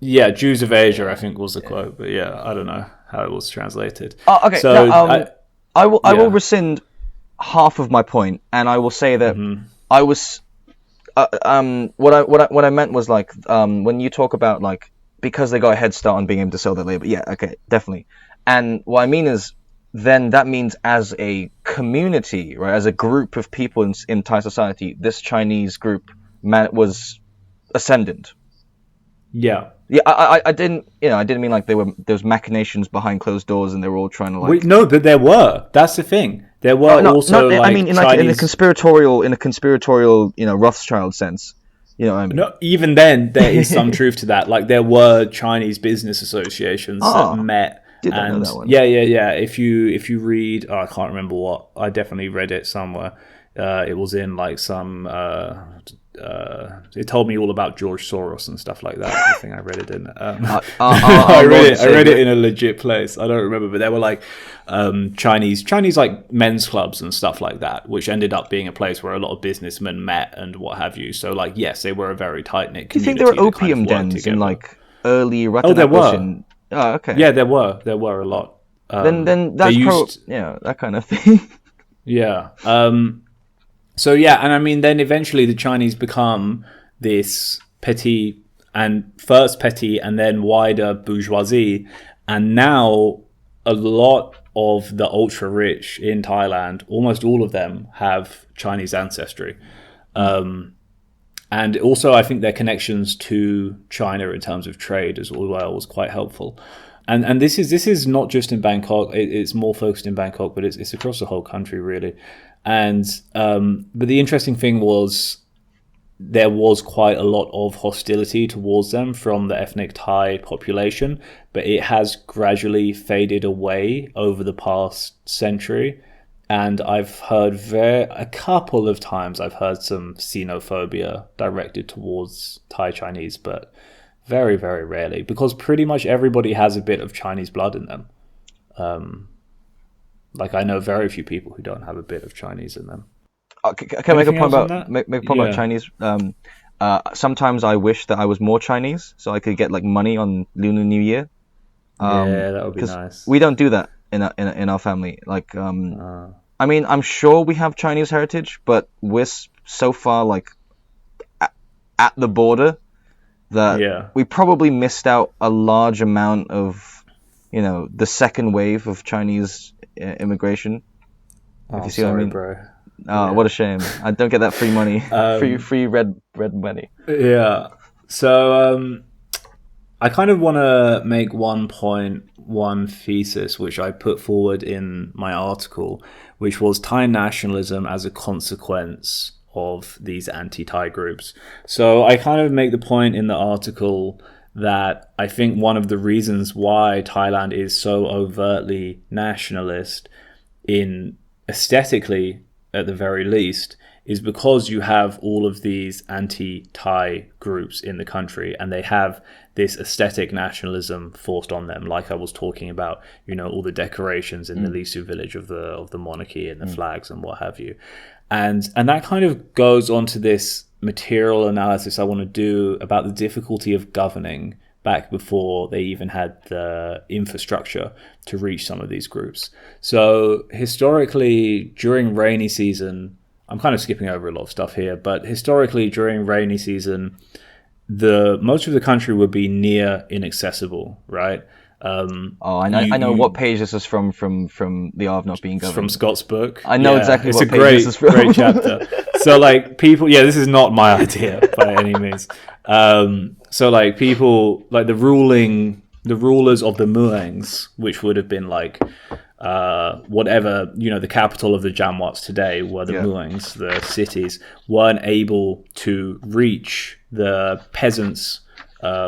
Yeah, Jews of Asia, I think was the quote, but yeah, I don't know how it was translated. Oh, okay. So, I will rescind half of my point, and I will say that I was... what I meant was like when you talk about like because they got a head start on being able to sell their labor, yeah, okay, definitely. And what I mean is, then that means as a community, right, as a group of people in Thai society, this Chinese group was ascendant. Yeah. Yeah, I didn't mean like there was machinations behind closed doors and they were all trying to like. No, but there were. That's the thing. There were also. Like, I mean, in Chinese... in a conspiratorial, Rothschild sense. You know what I mean? No, even then, there is some truth to that. Like there were Chinese business associations that met. Didn't know that one. Yeah. If you read, I can't remember what. I definitely read it somewhere. It was in like some. It told me all about George Soros and stuff like that. I think I read it in. I read it in a legit place. I don't remember, but there were like Chinese like men's clubs and stuff like that, which ended up being a place where a lot of businessmen met and what have you. So like, yes, they were a very tight knit community. Do you think there were opium dens in like early? There were. Oh, okay. Yeah, there were a lot. Then that's that kind of thing. Yeah. So yeah, and I mean, then eventually the Chinese become this petty and then wider bourgeoisie, and now a lot of the ultra rich in Thailand, almost all of them, have Chinese ancestry, and also I think their connections to China in terms of trade as well was quite helpful. And this is not just in Bangkok; it's more focused in Bangkok, but it's across the whole country really. And but the interesting thing was there was quite a lot of hostility towards them from the ethnic Thai population, but it has gradually faded away over the past century. And I've heard a couple of times I've heard some xenophobia directed towards Thai Chinese, but very, very rarely, because pretty much everybody has a bit of Chinese blood in them. Like I know very few people who don't have a bit of Chinese in them. Can I make a point about Chinese? Sometimes I wish that I was more Chinese, so I could get like money on Lunar New Year. Yeah, that would be nice. We don't do that in our family. Like, I mean, I'm sure we have Chinese heritage, but we're so far like at the border that we probably missed out a large amount of, the second wave of Chinese immigration. If you see what I mean, bro. Oh, what a shame! I don't get that free money, free red money. Yeah. So I kind of want to make one thesis, which I put forward in my article, which was Thai nationalism as a consequence of these anti-Thai groups. So I kind of make the point in the article that I think one of the reasons why Thailand is so overtly nationalist, in aesthetically at the very least, is because you have all of these anti-Thai groups in the country, and they have this aesthetic nationalism forced on them, like I was talking about, all the decorations in the Lisu village of the monarchy and the flags and what have you. And that kind of goes on to this material analysis I want to do about the difficulty of governing back before they even had the infrastructure to reach some of these groups. So historically, during rainy season, I'm kind of skipping over a lot of stuff here, but historically during rainy season, most of the country would be near inaccessible, right? I know what page this is from the Art of Not Being Governed. From Scott's book. I know exactly what page this is from. It's a great chapter. So like people, this is not my idea by any means. So like people, like the rulers of the Muangs, which would have been like whatever, the capital of the Jamwats today were the Muangs, the cities, weren't able to reach the peasants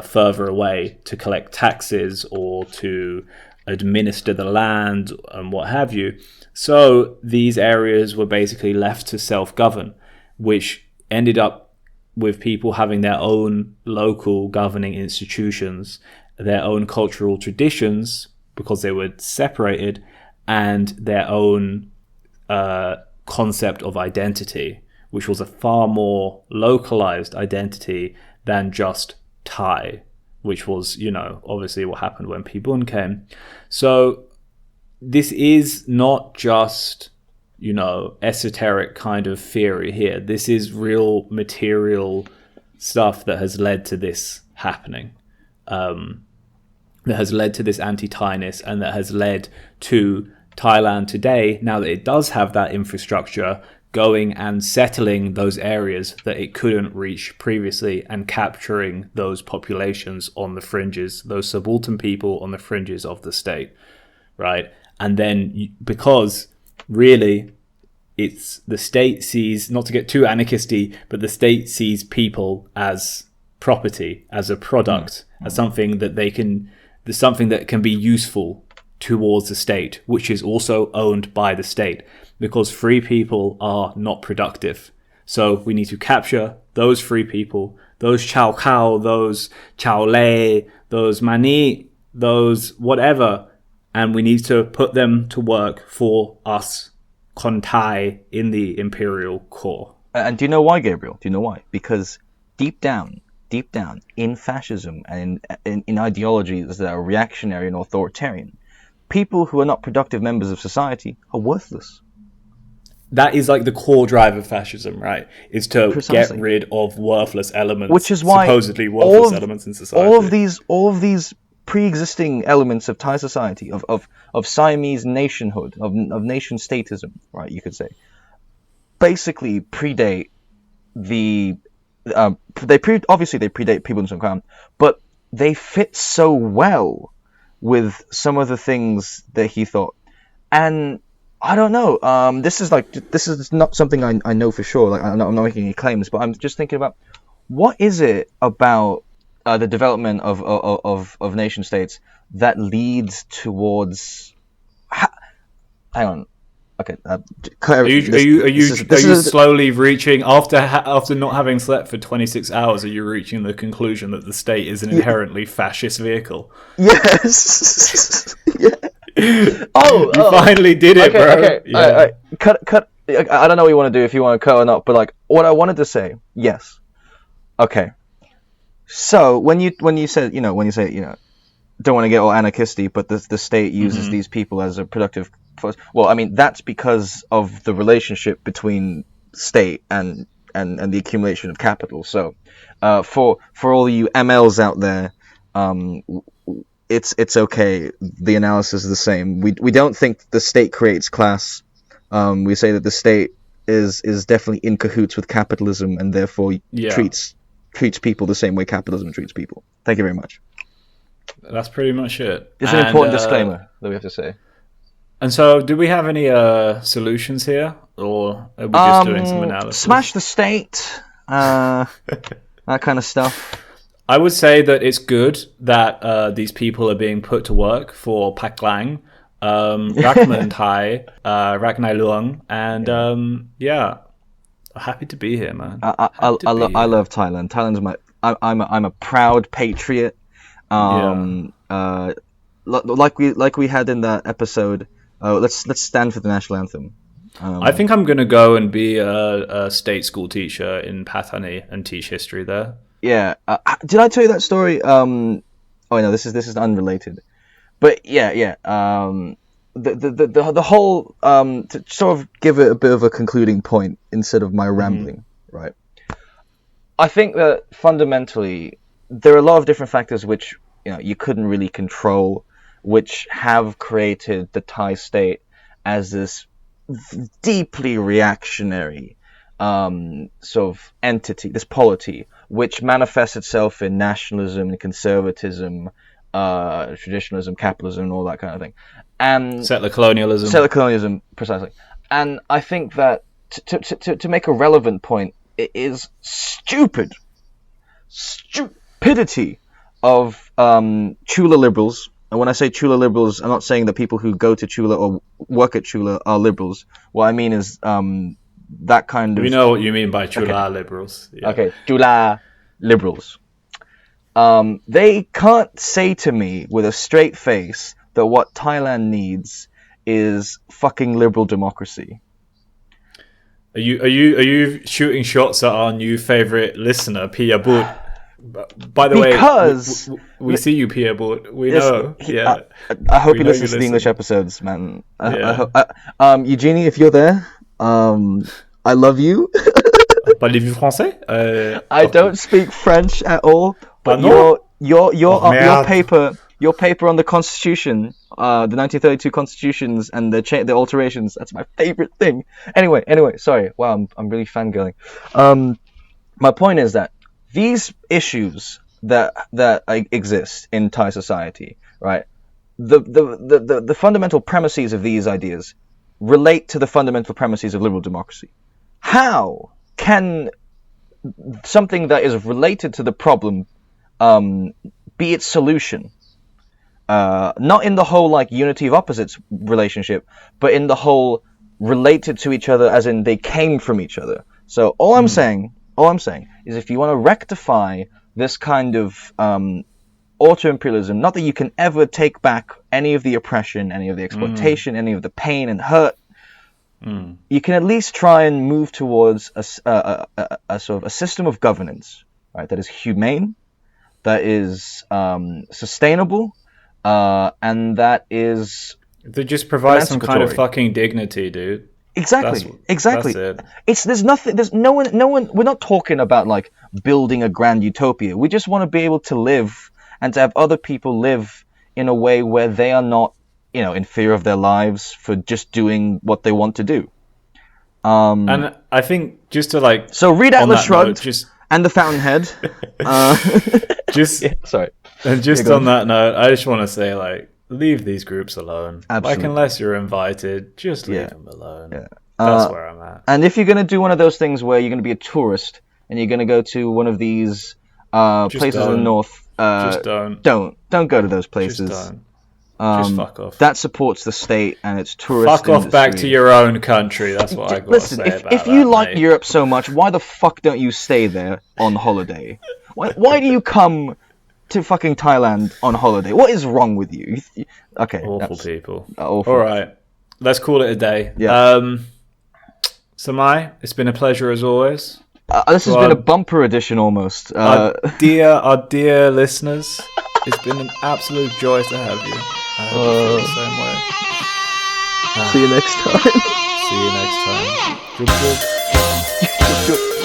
further away to collect taxes or to administer the land and what have you. So these areas were basically left to self-govern, which ended up with people having their own local governing institutions, their own cultural traditions, because they were separated, and their own concept of identity, which was a far more localized identity than just Thai, which was, obviously what happened when Pibun came. So this is not just, esoteric kind of theory here. This is real material stuff that has led to this happening, that has led to this anti-Thainess, and that has led to Thailand today, now that it does have that infrastructure, going and settling those areas that it couldn't reach previously and capturing those populations on the fringes, those subaltern people on the fringes of the state, right? And then because really it's the state sees, not to get too anarchisty, but the state sees people as property, as a product, as something that something that can be useful towards the state, which is also owned by the state, because free people are not productive. So we need to capture those free people, those Chao Kao, those Chao Lei, those Mani, those whatever, and we need to put them to work for us, Kontai, in the imperial core. And do you know why, Gabriel? Do you know why? Because deep down, in fascism and in ideologies that are reactionary and authoritarian, people who are not productive members of society are worthless. That is like the core drive of fascism, right? Is to Precisely. Get rid of worthless elements, which is why supposedly worthless elements in society. All of these pre-existing elements of Thai society, of Siamese nationhood, of nation statism, right? You could say, basically predate obviously they predate Pibun Songkhram, but they fit so well with some of the things that he thought. And I don't know. This is not something I know for sure. Like I'm not making any claims, but I'm just thinking about what is it about the development of nation states that leads towards. Hang on. Okay. Are you slowly reaching after not having slept for 26 hours? Are you reaching the conclusion that the state is an inherently fascist vehicle? Yes. Yeah. You finally did it, okay, bro. Okay. Yeah. All right. Cut. I don't know what you want to do, if you want to cut or not, but like what I wanted to say, yes. Okay. So when you say don't want to get all anarchisty, but the state uses these people as a productive force. Well, I mean that's because of the relationship between state and the accumulation of capital. So for all you MLs out there, it's okay. The analysis is the same. We don't think the state creates class. We say that the state is definitely in cahoots with capitalism and therefore treats people the same way capitalism treats people. Thank you very much. That's pretty much it. It's an important disclaimer that we have to say. And so, do we have any solutions here? or are we just doing some analysis? Smash the state, that kind of stuff. I would say that it's good that these people are being put to work for Pak Lang, Rakman Thai, Ragnai Luang, and happy to be here, man. I love Thailand. Thailand's I'm a proud patriot. Like we had in that episode. Let's stand for the national anthem. I think I'm gonna go and be a state school teacher in Pathani and teach history there. Yeah. Did I tell you that story? Oh no, this is unrelated. But yeah. The whole to sort of give it a bit of a concluding point instead of my rambling, right? I think that fundamentally there are a lot of different factors which you couldn't really control, which have created the Thai state as this deeply reactionary sort of entity, this polity, which manifests itself in nationalism and conservatism, traditionalism, capitalism, and all that kind of thing. And settler colonialism, precisely. And I think that to make a relevant point, it is stupidity of Chula liberals. And when I say Chula liberals, I'm not saying that people who go to Chula or work at Chula are liberals. What I mean is that kind of... We know what you mean by Chula liberals. Yeah. Okay, Chula liberals. They can't say to me with a straight face that what Thailand needs is fucking liberal democracy. Are you shooting shots at our new favorite listener, Pia Bud? By the way, we see you, Pia Bud. We know. Yeah. I hope you listen to the English episodes, man. Eugenie, if you're there, I love you. Parlez-vous français? I don't speak French at all. But your paper on the Constitution, the 1932 Constitutions and the alterations, that's my favorite thing. Anyway, sorry. Wow, I'm really fangirling. My point is that these issues that exist in Thai society, right? The fundamental premises of these ideas relate to the fundamental premises of liberal democracy. How can something that is related to the problem be its solution? Not in the whole unity of opposites relationship, but in the whole related to each other as in they came from each other. So all I'm saying is if you want to rectify this kind of auto-imperialism, not that you can ever take back any of the oppression, any of the exploitation, any of the pain and hurt, you can at least try and move towards a sort of a system of governance, right? That is humane, that is sustainable, and that is just provides some kind of fucking dignity, dude. Exactly. That's it. There's no one. We're not talking about building a grand utopia. We just want to be able to live and to have other people live in a way where they are not, in fear of their lives for just doing what they want to do. And I think just to So read Atlas Shrugged and The Fountainhead. Sorry. And just on that note, I just want to say leave these groups alone. Absolutely. Unless you're invited, just leave them alone. Yeah. That's where I'm at. And if you're going to do one of those things where you're going to be a tourist and you're going to go to one of these places in the north, just don't go to those places. Just don't. Just fuck off. That supports the state and its tourist industry. Fuck off back to your own country. That's what I got to say about that. If you like Europe so much, why the fuck don't you stay there on holiday? Why do you come to fucking Thailand on holiday? What is wrong with you? Okay. Awful people. Awful. All right. Let's call it a day. Yeah. Samai, it's been a pleasure as always. This has been a bumper edition almost. Our dear listeners, it's been an absolute joy to have you. I hope you feel the same way. See you next time. See you next time. Good.